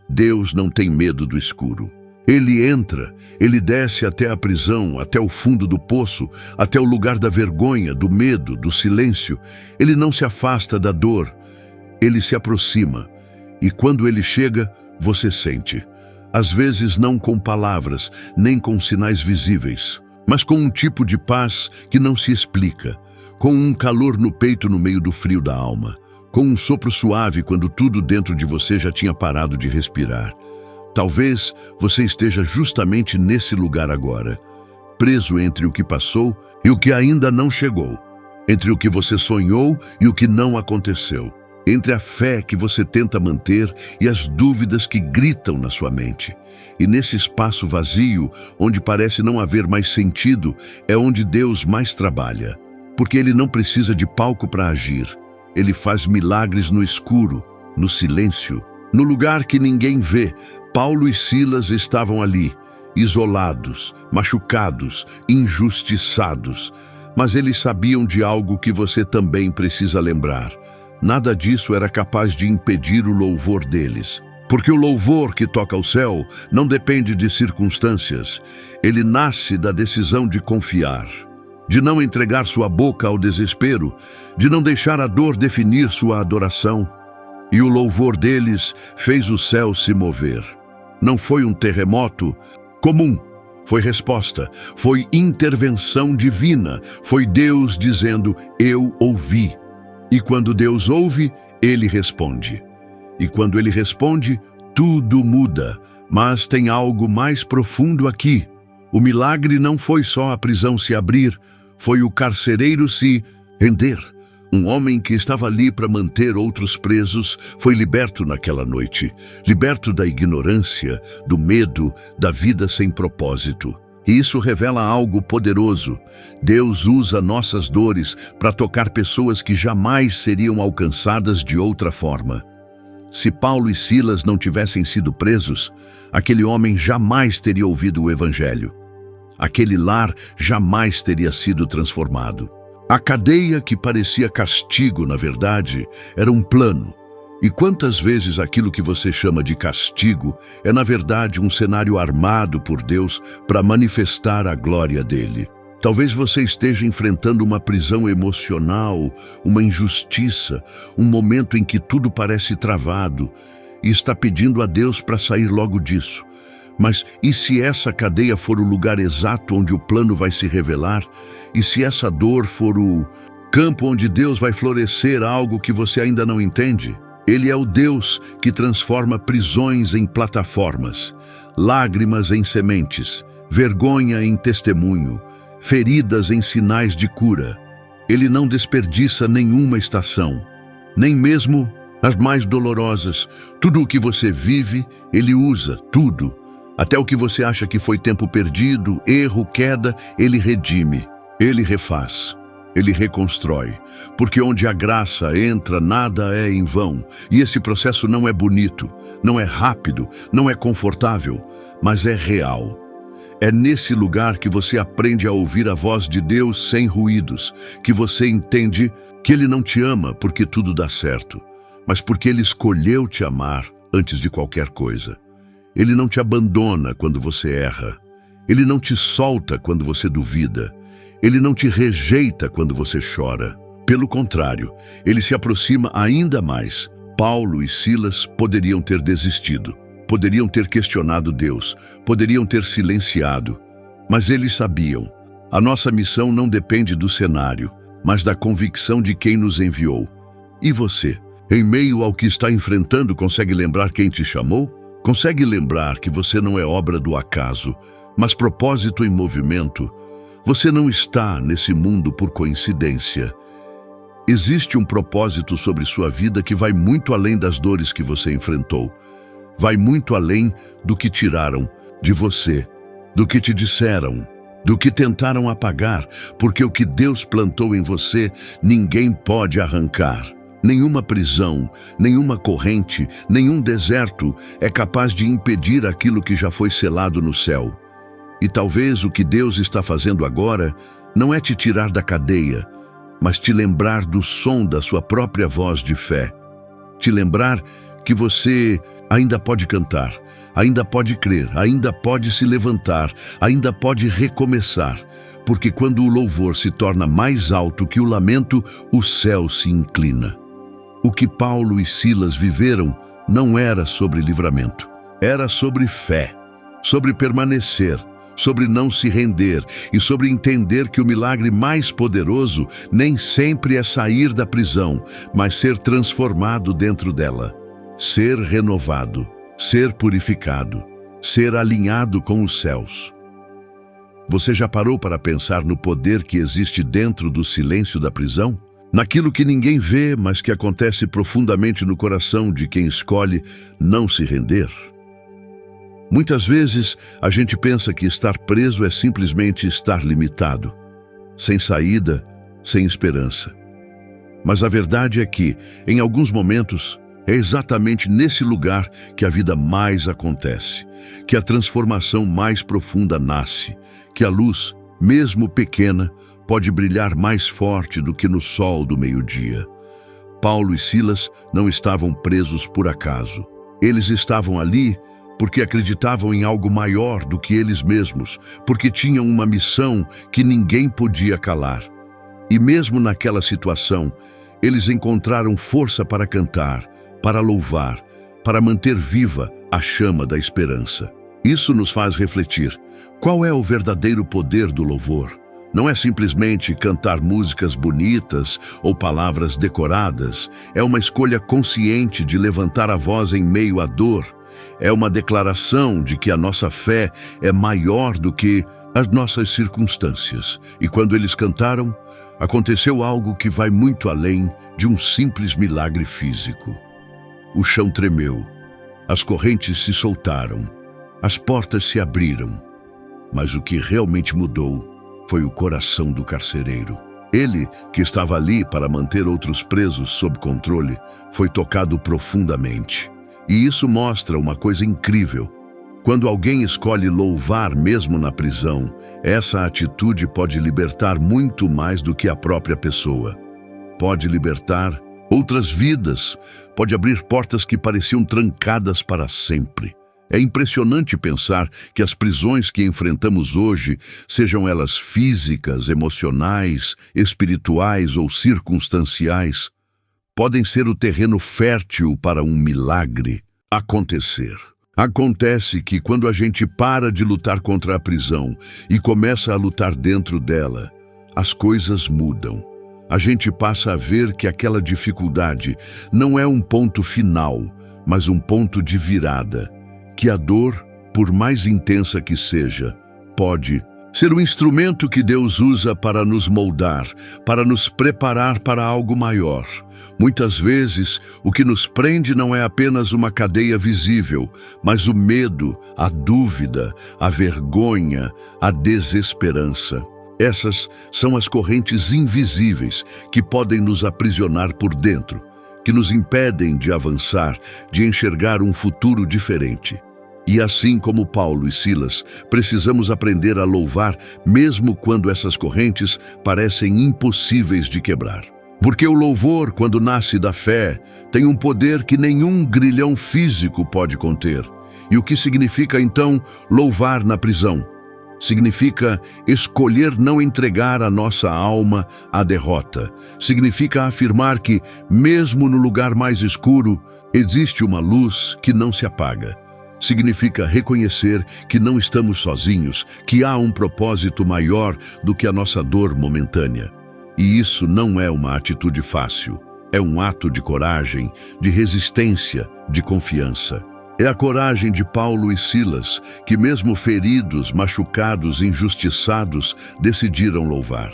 Deus não tem medo do escuro. Ele entra, ele desce até a prisão, até o fundo do poço, até o lugar da vergonha, do medo, do silêncio. Ele não se afasta da dor, ele se aproxima. E quando ele chega, você sente. Às vezes não com palavras, nem com sinais visíveis, mas com um tipo de paz que não se explica, com um calor no peito no meio do frio da alma, com um sopro suave quando tudo dentro de você já tinha parado de respirar. Talvez você esteja justamente nesse lugar agora, preso entre o que passou e o que ainda não chegou, entre o que você sonhou e o que não aconteceu, entre a fé que você tenta manter e as dúvidas que gritam na sua mente. E nesse espaço vazio, onde parece não haver mais sentido, é onde Deus mais trabalha, porque Ele não precisa de palco para agir. Ele faz milagres no escuro, no silêncio, no lugar que ninguém vê. Paulo e Silas estavam ali, isolados, machucados, injustiçados. Mas eles sabiam de algo que você também precisa lembrar. Nada disso era capaz de impedir o louvor deles. Porque o louvor que toca o céu não depende de circunstâncias. Ele nasce da decisão de confiar, de não entregar sua boca ao desespero, de não deixar a dor definir sua adoração. E o louvor deles fez o céu se mover. Não foi um terremoto comum, foi resposta, foi intervenção divina, foi Deus dizendo: eu ouvi. E quando Deus ouve, Ele responde. E quando Ele responde, tudo muda. Mas tem algo mais profundo aqui. O milagre não foi só a prisão se abrir, foi o carcereiro se render. Um homem que estava ali para manter outros presos foi liberto naquela noite, liberto da ignorância, do medo, da vida sem propósito. E isso revela algo poderoso. Deus usa nossas dores para tocar pessoas que jamais seriam alcançadas de outra forma. Se Paulo e Silas não tivessem sido presos, aquele homem jamais teria ouvido o Evangelho. Aquele lar jamais teria sido transformado. A cadeia que parecia castigo, na verdade, era um plano. E quantas vezes aquilo que você chama de castigo é, na verdade, um cenário armado por Deus para manifestar a glória dele? Talvez você esteja enfrentando uma prisão emocional, uma injustiça, um momento em que tudo parece travado e está pedindo a Deus para sair logo disso. Mas e se essa cadeia for o lugar exato onde o plano vai se revelar? E se essa dor for o campo onde Deus vai florescer algo que você ainda não entende? Ele é o Deus que transforma prisões em plataformas, lágrimas em sementes, vergonha em testemunho, feridas em sinais de cura. Ele não desperdiça nenhuma estação, nem mesmo as mais dolorosas. Tudo o que você vive, Ele usa, tudo. Até o que você acha que foi tempo perdido, erro, queda, Ele redime, Ele refaz, Ele reconstrói. Porque onde a graça entra, nada é em vão. E esse processo não é bonito, não é rápido, não é confortável, mas é real. É nesse lugar que você aprende a ouvir a voz de Deus sem ruídos, que você entende que Ele não te ama porque tudo dá certo, mas porque Ele escolheu te amar antes de qualquer coisa. Ele não te abandona quando você erra. Ele não te solta quando você duvida. Ele não te rejeita quando você chora. Pelo contrário, Ele se aproxima ainda mais. Paulo e Silas poderiam ter desistido, poderiam ter questionado Deus, poderiam ter silenciado. Mas eles sabiam, a nossa missão não depende do cenário, mas da convicção de quem nos enviou. E você, em meio ao que está enfrentando, consegue lembrar quem te chamou? Consegue lembrar que você não é obra do acaso, mas propósito em movimento? Você não está nesse mundo por coincidência. Existe um propósito sobre sua vida que vai muito além das dores que você enfrentou. Vai muito além do que tiraram de você, do que te disseram, do que tentaram apagar, porque o que Deus plantou em você, ninguém pode arrancar. Nenhuma prisão, nenhuma corrente, nenhum deserto é capaz de impedir aquilo que já foi selado no céu. E talvez o que Deus está fazendo agora não é te tirar da cadeia, mas te lembrar do som da sua própria voz de fé. Te lembrar que você ainda pode cantar, ainda pode crer, ainda pode se levantar, ainda pode recomeçar, porque quando o louvor se torna mais alto que o lamento, o céu se inclina. O que Paulo e Silas viveram não era sobre livramento, era sobre fé, sobre permanecer, sobre não se render e sobre entender que o milagre mais poderoso nem sempre é sair da prisão, mas ser transformado dentro dela, ser renovado, ser purificado, ser alinhado com os céus. Você já parou para pensar no poder que existe dentro do silêncio da prisão? Naquilo que ninguém vê, mas que acontece profundamente no coração de quem escolhe não se render? Muitas vezes a gente pensa que estar preso é simplesmente estar limitado, sem saída, sem esperança. Mas a verdade é que, em alguns momentos, é exatamente nesse lugar que a vida mais acontece, que a transformação mais profunda nasce, que a luz, mesmo pequena, pode brilhar mais forte do que no sol do meio-dia. Paulo e Silas não estavam presos por acaso. Eles estavam ali porque acreditavam em algo maior do que eles mesmos, porque tinham uma missão que ninguém podia calar. E mesmo naquela situação, eles encontraram força para cantar, para louvar, para manter viva a chama da esperança. Isso nos faz refletir. Qual é o verdadeiro poder do louvor? Não é simplesmente cantar músicas bonitas ou palavras decoradas. É uma escolha consciente de levantar a voz em meio à dor. É uma declaração de que a nossa fé é maior do que as nossas circunstâncias. E quando eles cantaram, aconteceu algo que vai muito além de um simples milagre físico. O chão tremeu, as correntes se soltaram, as portas se abriram. Mas o que realmente mudou foi o coração do carcereiro. Ele, que estava ali para manter outros presos sob controle, foi tocado profundamente. E isso mostra uma coisa incrível. Quando alguém escolhe louvar mesmo na prisão, essa atitude pode libertar muito mais do que a própria pessoa. Pode libertar outras vidas, pode abrir portas que pareciam trancadas para sempre. É impressionante pensar que as prisões que enfrentamos hoje, sejam elas físicas, emocionais, espirituais ou circunstanciais, podem ser o terreno fértil para um milagre acontecer. Acontece que quando a gente para de lutar contra a prisão e começa a lutar dentro dela, as coisas mudam. A gente passa a ver que aquela dificuldade não é um ponto final, mas um ponto de virada. Que a dor, por mais intensa que seja, pode ser o instrumento que Deus usa para nos moldar, para nos preparar para algo maior. Muitas vezes, o que nos prende não é apenas uma cadeia visível, mas o medo, a dúvida, a vergonha, a desesperança. Essas são as correntes invisíveis que podem nos aprisionar por dentro, que nos impedem de avançar, de enxergar um futuro diferente. E assim como Paulo e Silas, precisamos aprender a louvar mesmo quando essas correntes parecem impossíveis de quebrar. Porque o louvor, quando nasce da fé, tem um poder que nenhum grilhão físico pode conter. E o que significa então louvar na prisão? Significa escolher não entregar a nossa alma à derrota. Significa afirmar que, mesmo no lugar mais escuro, existe uma luz que não se apaga. Significa reconhecer que não estamos sozinhos, que há um propósito maior do que a nossa dor momentânea. E isso não é uma atitude fácil. É um ato de coragem, de resistência, de confiança. É a coragem de Paulo e Silas, que mesmo feridos, machucados, injustiçados, decidiram louvar.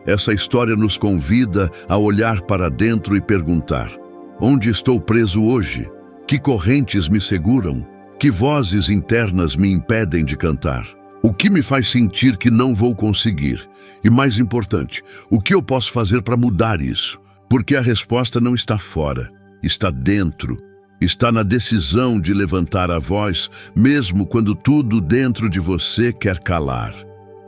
Essa história nos convida a olhar para dentro e perguntar: onde estou preso hoje? Que correntes me seguram? Que vozes internas me impedem de cantar? O que me faz sentir que não vou conseguir? E mais importante, o que eu posso fazer para mudar isso? Porque a resposta não está fora, está dentro. Está na decisão de levantar a voz, mesmo quando tudo dentro de você quer calar.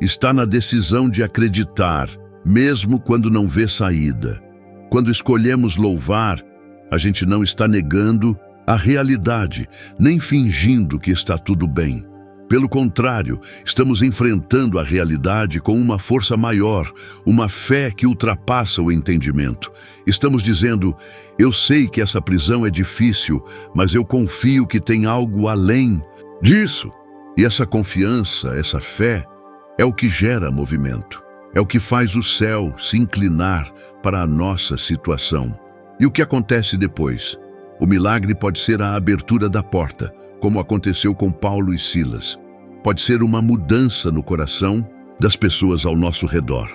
Está na decisão de acreditar, mesmo quando não vê saída. Quando escolhemos louvar, a gente não está negando a realidade, nem fingindo que está tudo bem. Pelo contrário, estamos enfrentando a realidade com uma força maior, uma fé que ultrapassa o entendimento. Estamos dizendo: eu sei que essa prisão é difícil, mas eu confio que tem algo além disso. E essa confiança, essa fé, é o que gera movimento. É o que faz o céu se inclinar para a nossa situação. E o que acontece depois? O milagre pode ser a abertura da porta, como aconteceu com Paulo e Silas. Pode ser uma mudança no coração das pessoas ao nosso redor.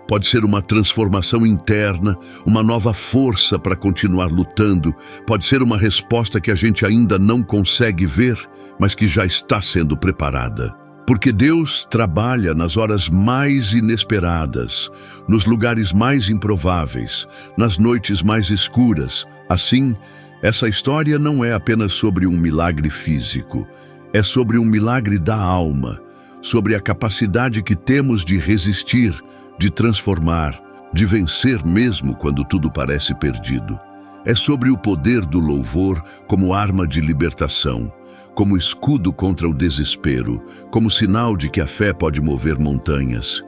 Pode ser uma transformação interna, uma nova força para continuar lutando. Pode ser uma resposta que a gente ainda não consegue ver, mas que já está sendo preparada. Porque Deus trabalha nas horas mais inesperadas, nos lugares mais improváveis, nas noites mais escuras. Assim, essa história não é apenas sobre um milagre físico, é sobre um milagre da alma, sobre a capacidade que temos de resistir, de transformar, de vencer mesmo quando tudo parece perdido. É sobre o poder do louvor como arma de libertação, como escudo contra o desespero, como sinal de que a fé pode mover montanhas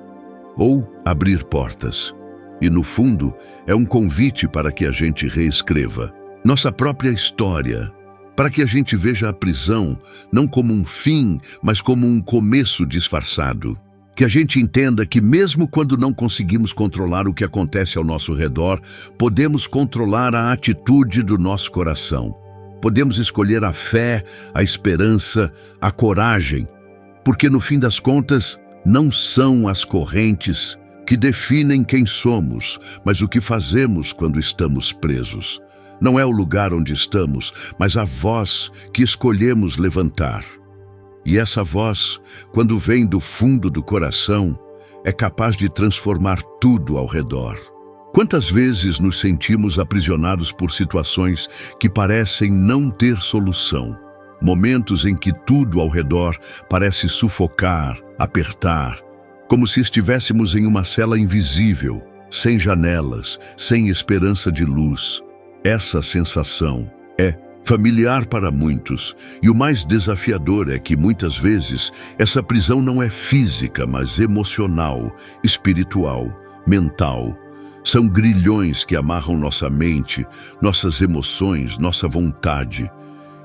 ou abrir portas. E no fundo, é um convite para que a gente reescreva nossa própria história, para que a gente veja a prisão não como um fim, mas como um começo disfarçado. Que a gente entenda que mesmo quando não conseguimos controlar o que acontece ao nosso redor, podemos controlar a atitude do nosso coração. Podemos escolher a fé, a esperança, a coragem, porque no fim das contas, não são as correntes que definem quem somos, mas o que fazemos quando estamos presos. Não é o lugar onde estamos, mas a voz que escolhemos levantar. E essa voz, quando vem do fundo do coração, é capaz de transformar tudo ao redor. Quantas vezes nos sentimos aprisionados por situações que parecem não ter solução? Momentos em que tudo ao redor parece sufocar, apertar, como se estivéssemos em uma cela invisível, sem janelas, sem esperança de luz. Essa sensação é familiar para muitos, e o mais desafiador é que muitas vezes essa prisão não é física, mas emocional, espiritual, mental. São grilhões que amarram nossa mente, nossas emoções, nossa vontade.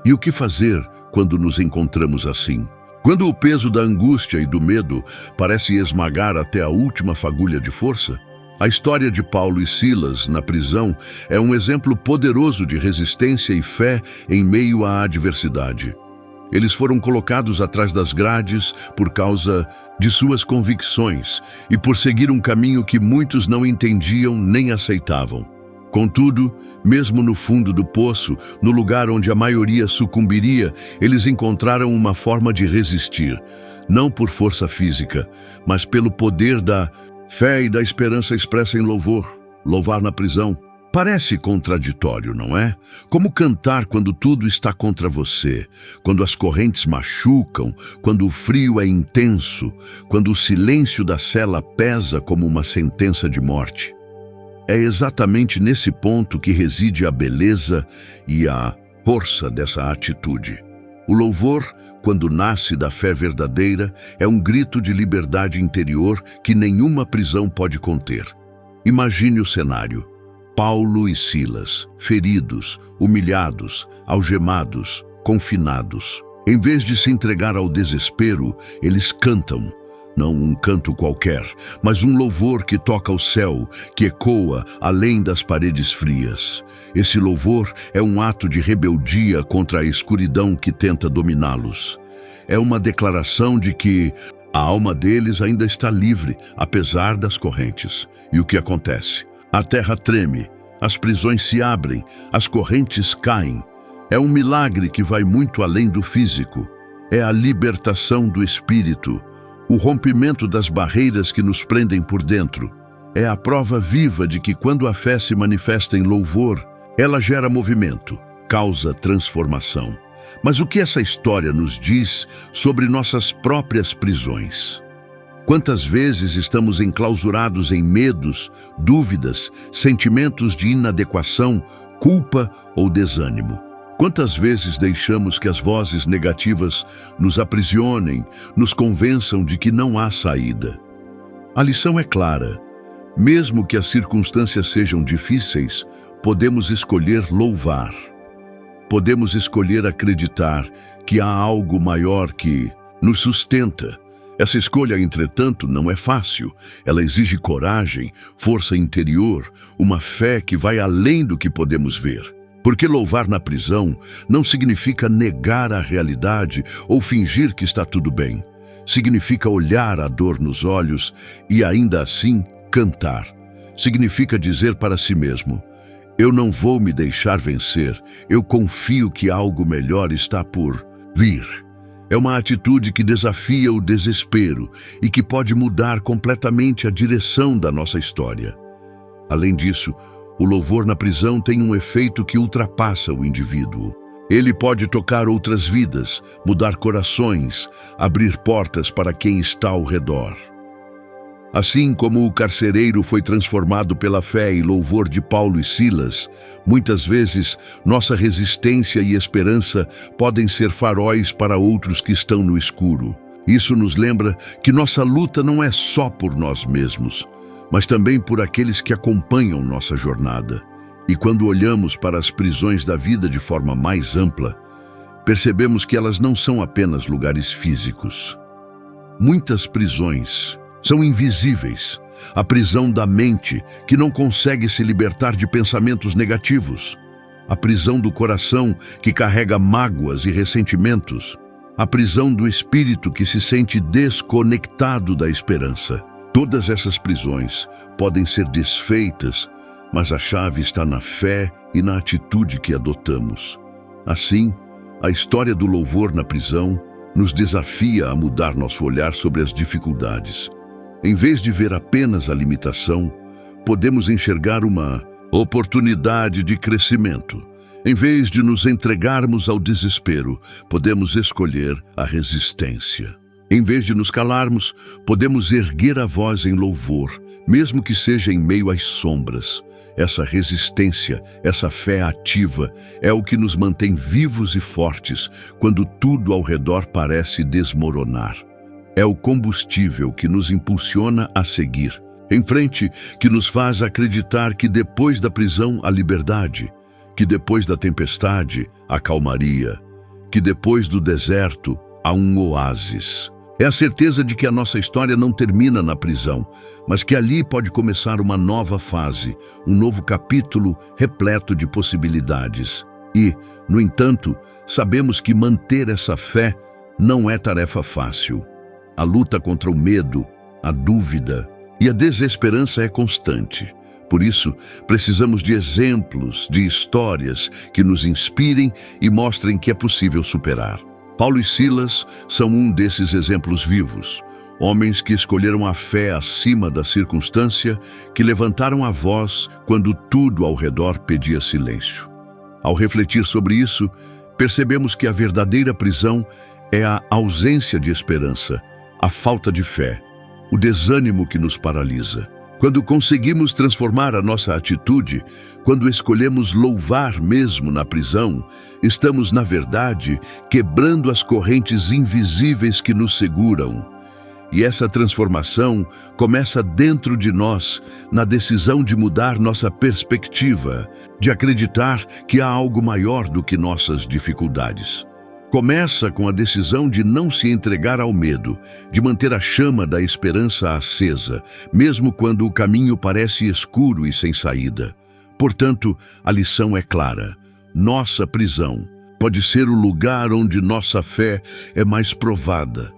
E o que fazer quando nos encontramos assim? Quando o peso da angústia e do medo parece esmagar até a última fagulha de força? A história de Paulo e Silas na prisão é um exemplo poderoso de resistência e fé em meio à adversidade. Eles foram colocados atrás das grades por causa de suas convicções e por seguir um caminho que muitos não entendiam nem aceitavam. Contudo, mesmo no fundo do poço, no lugar onde a maioria sucumbiria, eles encontraram uma forma de resistir, não por força física, mas pelo poder da fé e da esperança expressa em louvor. Louvar na prisão. Parece contraditório, não é? Como cantar quando tudo está contra você, quando as correntes machucam, quando o frio é intenso, quando o silêncio da cela pesa como uma sentença de morte. É exatamente nesse ponto que reside a beleza e a força dessa atitude. O louvor, quando nasce da fé verdadeira, é um grito de liberdade interior que nenhuma prisão pode conter. Imagine o cenário. Paulo e Silas, feridos, humilhados, algemados, confinados. Em vez de se entregar ao desespero, eles cantam. Não um canto qualquer, mas um louvor que toca o céu, que ecoa além das paredes frias. Esse louvor é um ato de rebeldia contra a escuridão que tenta dominá-los. É uma declaração de que a alma deles ainda está livre, apesar das correntes. E o que acontece? A terra treme, as prisões se abrem, as correntes caem. É um milagre que vai muito além do físico. É a libertação do espírito, o rompimento das barreiras que nos prendem por dentro. É a prova viva de que quando a fé se manifesta em louvor, ela gera movimento, causa transformação. Mas o que essa história nos diz sobre nossas próprias prisões? Quantas vezes estamos enclausurados em medos, dúvidas, sentimentos de inadequação, culpa ou desânimo? Quantas vezes deixamos que as vozes negativas nos aprisionem, nos convençam de que não há saída? A lição é clara. Mesmo que as circunstâncias sejam difíceis, podemos escolher louvar. Podemos escolher acreditar que há algo maior que nos sustenta. Essa escolha, entretanto, não é fácil. Ela exige coragem, força interior, uma fé que vai além do que podemos ver. Porque louvar na prisão não significa negar a realidade ou fingir que está tudo bem. Significa olhar a dor nos olhos e ainda assim cantar. Significa dizer para si mesmo: eu não vou me deixar vencer, eu confio que algo melhor está por vir. É uma atitude que desafia o desespero e que pode mudar completamente a direção da nossa história. Além disso, o louvor na prisão tem um efeito que ultrapassa o indivíduo. Ele pode tocar outras vidas, mudar corações, abrir portas para quem está ao redor. Assim como o carcereiro foi transformado pela fé e louvor de Paulo e Silas, muitas vezes nossa resistência e esperança podem ser faróis para outros que estão no escuro. Isso nos lembra que nossa luta não é só por nós mesmos, mas também por aqueles que acompanham nossa jornada. E quando olhamos para as prisões da vida de forma mais ampla, percebemos que elas não são apenas lugares físicos. Muitas prisões são invisíveis. A prisão da mente, que não consegue se libertar de pensamentos negativos. A prisão do coração, que carrega mágoas e ressentimentos. A prisão do espírito, que se sente desconectado da esperança. Todas essas prisões podem ser desfeitas, mas a chave está na fé e na atitude que adotamos. Assim, a história do louvor na prisão nos desafia a mudar nosso olhar sobre as dificuldades. Em vez de ver apenas a limitação, podemos enxergar uma oportunidade de crescimento. Em vez de nos entregarmos ao desespero, podemos escolher a resistência. Em vez de nos calarmos, podemos erguer a voz em louvor, mesmo que seja em meio às sombras. Essa resistência, essa fé ativa, é o que nos mantém vivos e fortes quando tudo ao redor parece desmoronar. É o combustível que nos impulsiona a seguir em frente, que nos faz acreditar que depois da prisão há liberdade, que depois da tempestade há calmaria, que depois do deserto há um oásis. É a certeza de que a nossa história não termina na prisão, mas que ali pode começar uma nova fase, um novo capítulo repleto de possibilidades. E, no entanto, sabemos que manter essa fé não é tarefa fácil. A luta contra o medo, a dúvida e a desesperança é constante. Por isso, precisamos de exemplos, de histórias que nos inspirem e mostrem que é possível superar. Paulo e Silas são um desses exemplos vivos. Homens que escolheram a fé acima da circunstância, que levantaram a voz quando tudo ao redor pedia silêncio. Ao refletir sobre isso, percebemos que a verdadeira prisão é a ausência de esperança, a falta de fé, o desânimo que nos paralisa. Quando conseguimos transformar a nossa atitude, quando escolhemos louvar mesmo na prisão, estamos, na verdade, quebrando as correntes invisíveis que nos seguram. E essa transformação começa dentro de nós, na decisão de mudar nossa perspectiva, de acreditar que há algo maior do que nossas dificuldades. Começa com a decisão de não se entregar ao medo, de manter a chama da esperança acesa, mesmo quando o caminho parece escuro e sem saída. Portanto, a lição é clara. Nossa prisão pode ser o lugar onde nossa fé é mais provada,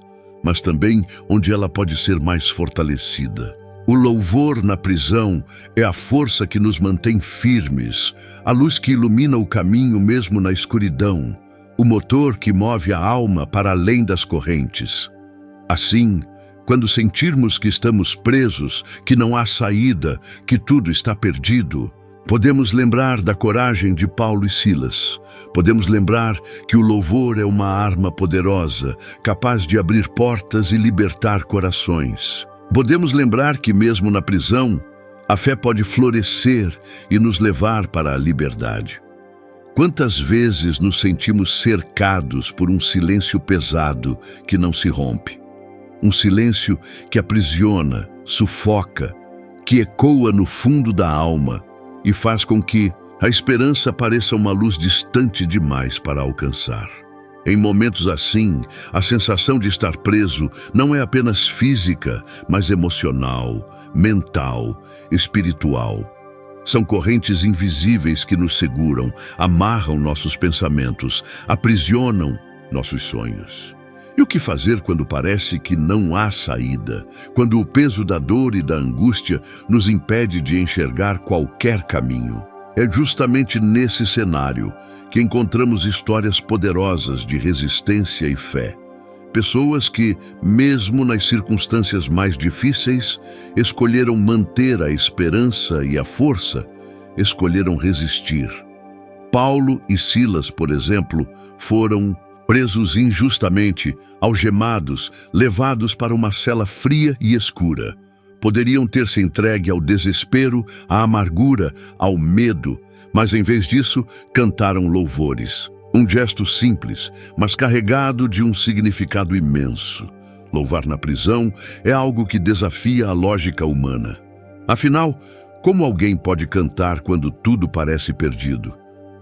mas também onde ela pode ser mais fortalecida. O louvor na prisão é a força que nos mantém firmes, a luz que ilumina o caminho mesmo na escuridão, o motor que move a alma para além das correntes. Assim, quando sentirmos que estamos presos, que não há saída, que tudo está perdido, podemos lembrar da coragem de Paulo e Silas. Podemos lembrar que o louvor é uma arma poderosa, capaz de abrir portas e libertar corações. Podemos lembrar que mesmo na prisão, a fé pode florescer e nos levar para a liberdade. Quantas vezes nos sentimos cercados por um silêncio pesado que não se rompe? Um silêncio que aprisiona, sufoca, que ecoa no fundo da alma e faz com que a esperança pareça uma luz distante demais para alcançar. Em momentos assim, a sensação de estar preso não é apenas física, mas emocional, mental, espiritual. São correntes invisíveis que nos seguram, amarram nossos pensamentos, aprisionam nossos sonhos. E o que fazer quando parece que não há saída? Quando o peso da dor e da angústia nos impede de enxergar qualquer caminho? É justamente nesse cenário que encontramos histórias poderosas de resistência e fé. Pessoas que, mesmo nas circunstâncias mais difíceis, escolheram manter a esperança e a força, escolheram resistir. Paulo e Silas, por exemplo, foram presos injustamente, algemados, levados para uma cela fria e escura. poderiam ter se entregue ao desespero, à amargura, ao medo, mas em vez disso, cantaram louvores. Um gesto simples, mas carregado de um significado imenso. Louvar na prisão é algo que desafia a lógica humana. Afinal, como alguém pode cantar quando tudo parece perdido?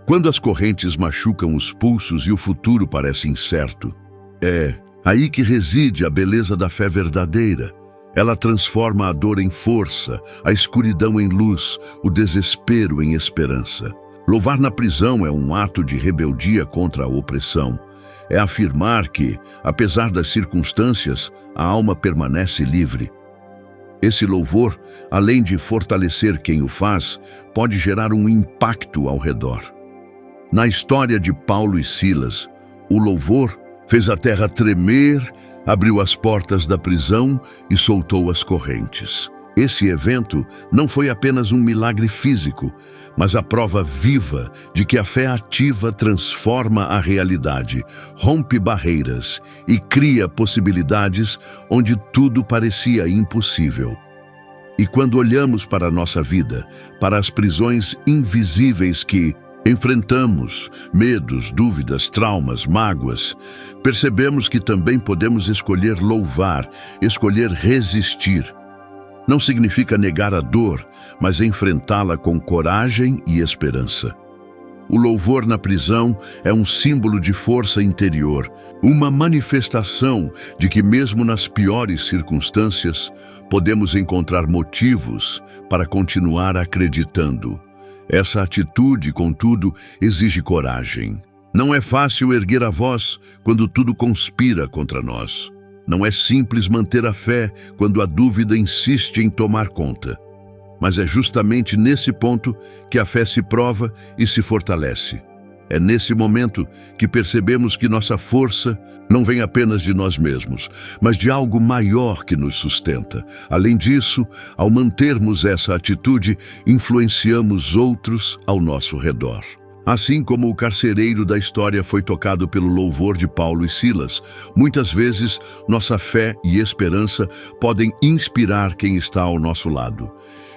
Quando as correntes machucam os pulsos e o futuro parece incerto? É aí que reside a beleza da fé verdadeira. Ela transforma a dor em força, a escuridão em luz, o desespero em esperança. Louvar na prisão é um ato de rebeldia contra a opressão. É afirmar que, apesar das circunstâncias, a alma permanece livre. Esse louvor, além de fortalecer quem o faz, pode gerar um impacto ao redor. Na história de Paulo e Silas, o louvor fez a terra tremer, abriu as portas da prisão e soltou as correntes. Esse evento não foi apenas um milagre físico, mas a prova viva de que a fé ativa transforma a realidade, rompe barreiras e cria possibilidades onde tudo parecia impossível. E quando olhamos para a nossa vida, para as prisões invisíveis que enfrentamos, medos, dúvidas, traumas, mágoas, percebemos que também podemos escolher louvar, escolher resistir. Não significa negar a dor, mas enfrentá-la com coragem e esperança. O louvor na prisão é um símbolo de força interior, uma manifestação de que mesmo nas piores circunstâncias, podemos encontrar motivos para continuar acreditando. Essa atitude, contudo, exige coragem. Não é fácil erguer a voz quando tudo conspira contra nós. Não é simples manter a fé quando a dúvida insiste em tomar conta. Mas é justamente nesse ponto que a fé se prova e se fortalece. É nesse momento que percebemos que nossa força não vem apenas de nós mesmos, mas de algo maior que nos sustenta. Além disso, ao mantermos essa atitude, influenciamos outros ao nosso redor. Assim como o carcereiro da história foi tocado pelo louvor de Paulo e Silas, muitas vezes nossa fé e esperança podem inspirar quem está ao nosso lado.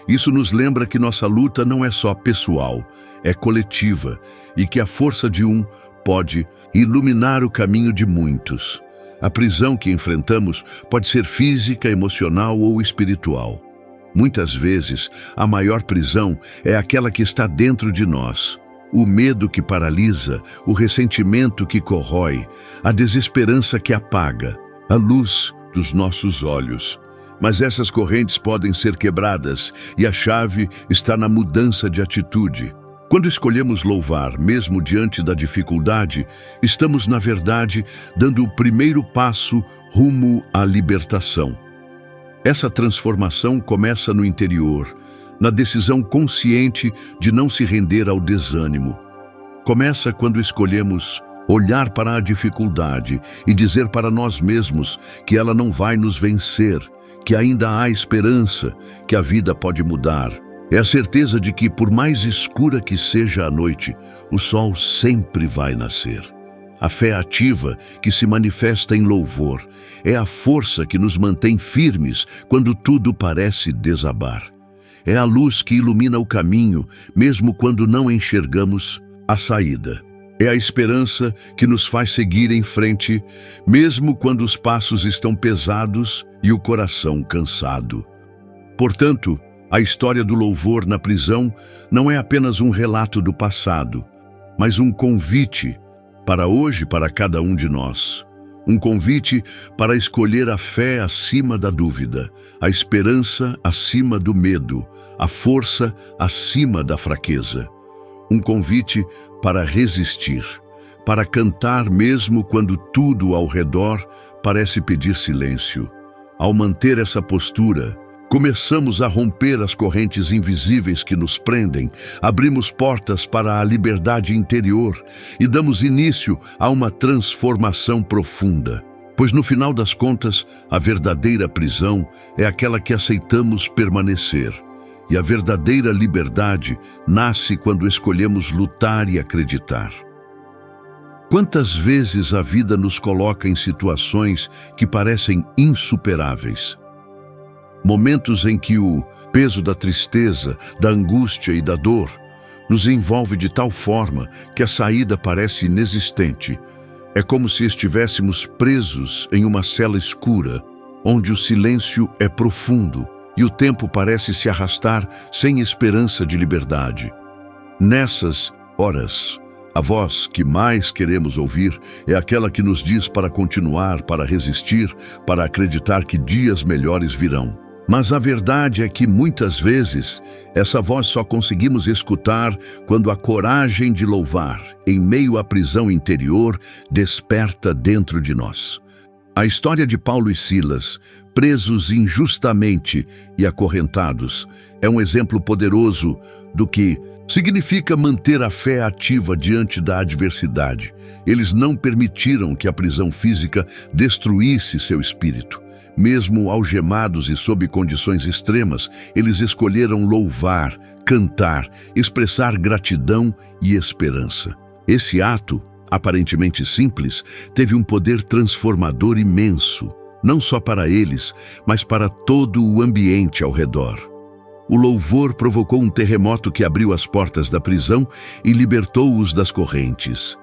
Isso nos lembra que nossa luta não é só pessoal, é coletiva, e que a força de um pode iluminar o caminho de muitos. A prisão que enfrentamos pode ser física, emocional ou espiritual. Muitas vezes, a maior prisão é aquela que está dentro de nós. O medo que paralisa, o ressentimento que corrói, a desesperança que apaga, a luz dos nossos olhos. Mas essas correntes podem ser quebradas e a chave está na mudança de atitude. Quando escolhemos louvar, mesmo diante da dificuldade, estamos, na verdade, dando o primeiro passo rumo à libertação. Essa transformação começa no interior, na decisão consciente de não se render ao desânimo. Começa quando escolhemos olhar para a dificuldade e dizer para nós mesmos que ela não vai nos vencer, que ainda há esperança, que a vida pode mudar. É a certeza de que, por mais escura que seja a noite, o sol sempre vai nascer. A fé ativa que se manifesta em louvor é a força que nos mantém firmes quando tudo parece desabar. É a luz que ilumina o caminho, mesmo quando não enxergamos a saída. É a esperança que nos faz seguir em frente, mesmo quando os passos estão pesados e o coração cansado. Portanto, a história do louvor na prisão não é apenas um relato do passado, mas um convite para hoje, para cada um de nós. Um convite para escolher a fé acima da dúvida, a esperança acima do medo, a força acima da fraqueza. Um convite para resistir, para cantar mesmo quando tudo ao redor parece pedir silêncio. Ao manter essa postura, começamos a romper as correntes invisíveis que nos prendem, abrimos portas para a liberdade interior e damos início a uma transformação profunda. Pois no final das contas, a verdadeira prisão é aquela que aceitamos permanecer. E a verdadeira liberdade nasce quando escolhemos lutar e acreditar. Quantas vezes a vida nos coloca em situações que parecem insuperáveis? Momentos em que o peso da tristeza, da angústia e da dor nos envolve de tal forma que a saída parece inexistente. É como se estivéssemos presos em uma cela escura, onde o silêncio é profundo e o tempo parece se arrastar sem esperança de liberdade. Nessas horas, a voz que mais queremos ouvir é aquela que nos diz para continuar, para resistir, para acreditar que dias melhores virão. Mas a verdade é que muitas vezes essa voz só conseguimos escutar quando a coragem de louvar, em meio à prisão interior, desperta dentro de nós. A história de Paulo e Silas, presos injustamente e acorrentados, é um exemplo poderoso do que significa manter a fé ativa diante da adversidade. Eles não permitiram que a prisão física destruísse seu espírito. Mesmo algemados e sob condições extremas, eles escolheram louvar, cantar, expressar gratidão e esperança. Esse ato, aparentemente simples, teve um poder transformador imenso, não só para eles, mas para todo o ambiente ao redor. O louvor provocou um terremoto que abriu as portas da prisão e libertou-os das correntes.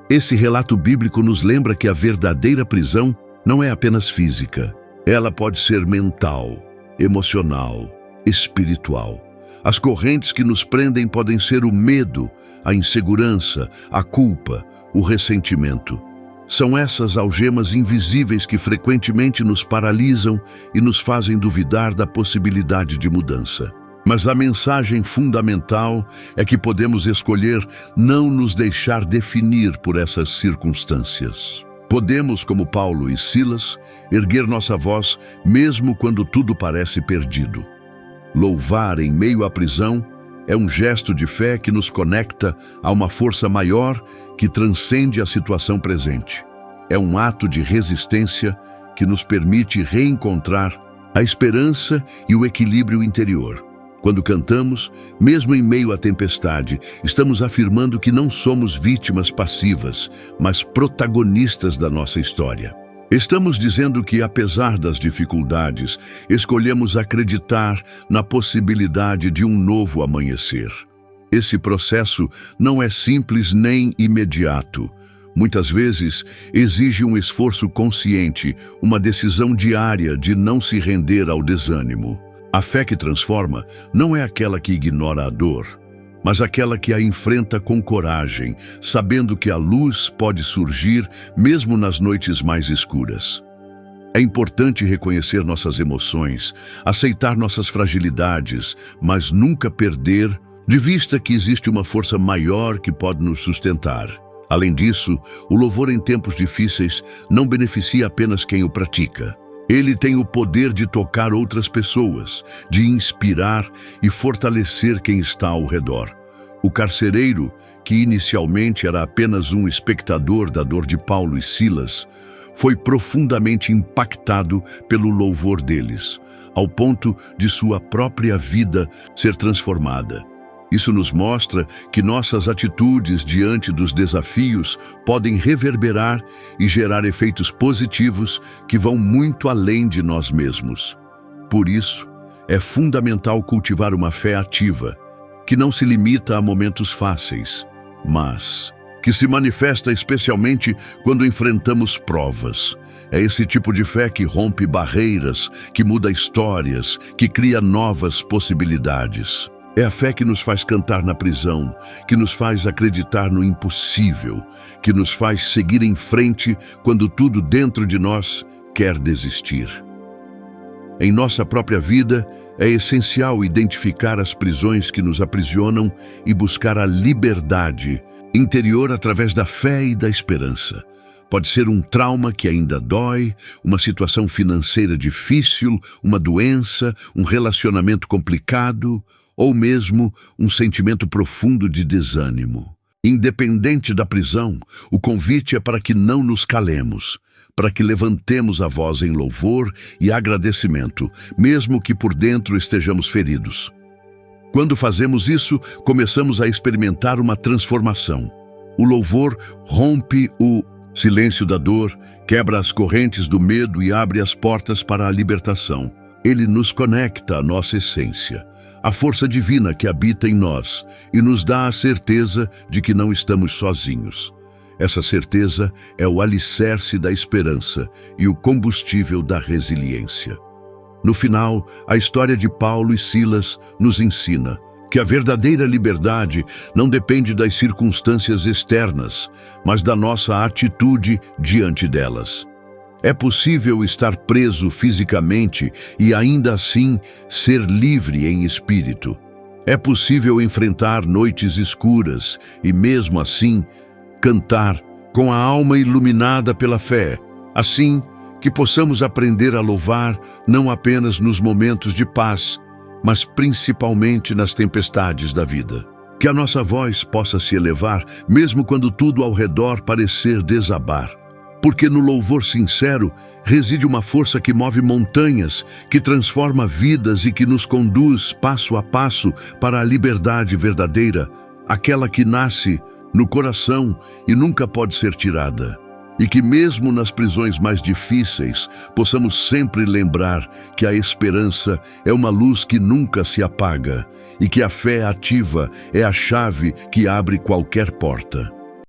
Esse relato bíblico nos lembra que a verdadeira prisão não é apenas física. Ela pode ser mental, emocional, espiritual. As correntes que nos prendem podem ser o medo, a insegurança, a culpa, o ressentimento. São essas algemas invisíveis que frequentemente nos paralisam e nos fazem duvidar da possibilidade de mudança. Mas a mensagem fundamental é que podemos escolher não nos deixar definir por essas circunstâncias. Podemos, como Paulo e Silas, erguer nossa voz mesmo quando tudo parece perdido. Louvar em meio à prisão é um gesto de fé que nos conecta a uma força maior que transcende a situação presente. É um ato de resistência que nos permite reencontrar a esperança e o equilíbrio interior. Quando cantamos, mesmo em meio à tempestade, estamos afirmando que não somos vítimas passivas, mas protagonistas da nossa história. Estamos dizendo que, apesar das dificuldades, escolhemos acreditar na possibilidade de um novo amanhecer. Esse processo não é simples nem imediato. Muitas vezes, exige um esforço consciente, uma decisão diária de não se render ao desânimo. A fé que transforma não é aquela que ignora a dor, mas aquela que a enfrenta com coragem, sabendo que a luz pode surgir mesmo nas noites mais escuras. É importante reconhecer nossas emoções, aceitar nossas fragilidades, mas nunca perder de vista que existe uma força maior que pode nos sustentar. Além disso, o louvor em tempos difíceis não beneficia apenas quem o pratica. Ele tem o poder de tocar outras pessoas, de inspirar e fortalecer quem está ao redor. O carcereiro, que inicialmente era apenas um espectador da dor de Paulo e Silas, foi profundamente impactado pelo louvor deles, ao ponto de sua própria vida ser transformada. Isso nos mostra que nossas atitudes diante dos desafios podem reverberar e gerar efeitos positivos que vão muito além de nós mesmos. Por isso, é fundamental cultivar uma fé ativa, que não se limita a momentos fáceis, mas que se manifesta especialmente quando enfrentamos provas. É esse tipo de fé que rompe barreiras, que muda histórias, que cria novas possibilidades. É a fé que nos faz cantar na prisão, que nos faz acreditar no impossível, que nos faz seguir em frente quando tudo dentro de nós quer desistir. Em nossa própria vida, é essencial identificar as prisões que nos aprisionam e buscar a liberdade interior através da fé e da esperança. Pode ser um trauma que ainda dói, uma situação financeira difícil, uma doença, um relacionamento complicado, ou mesmo um sentimento profundo de desânimo. Independente da prisão, o convite é para que não nos calemos, para que levantemos a voz em louvor e agradecimento, mesmo que por dentro estejamos feridos. Quando fazemos isso, começamos a experimentar uma transformação. O louvor rompe o silêncio da dor, quebra as correntes do medo e abre as portas para a libertação. Ele nos conecta à nossa essência, à força divina que habita em nós e nos dá a certeza de que não estamos sozinhos. Essa certeza é o alicerce da esperança e o combustível da resiliência. No final, a história de Paulo e Silas nos ensina que a verdadeira liberdade não depende das circunstâncias externas, mas da nossa atitude diante delas. É possível estar preso fisicamente e ainda assim ser livre em espírito. É possível enfrentar noites escuras e, mesmo assim, cantar com a alma iluminada pela fé, assim que possamos aprender a louvar não apenas nos momentos de paz, mas principalmente nas tempestades da vida. Que a nossa voz possa se elevar mesmo quando tudo ao redor parecer desabar. Porque no louvor sincero reside uma força que move montanhas, que transforma vidas e que nos conduz passo a passo para a liberdade verdadeira, aquela que nasce no coração e nunca pode ser tirada. E que mesmo nas prisões mais difíceis, possamos sempre lembrar que a esperança é uma luz que nunca se apaga e que a fé ativa é a chave que abre qualquer porta.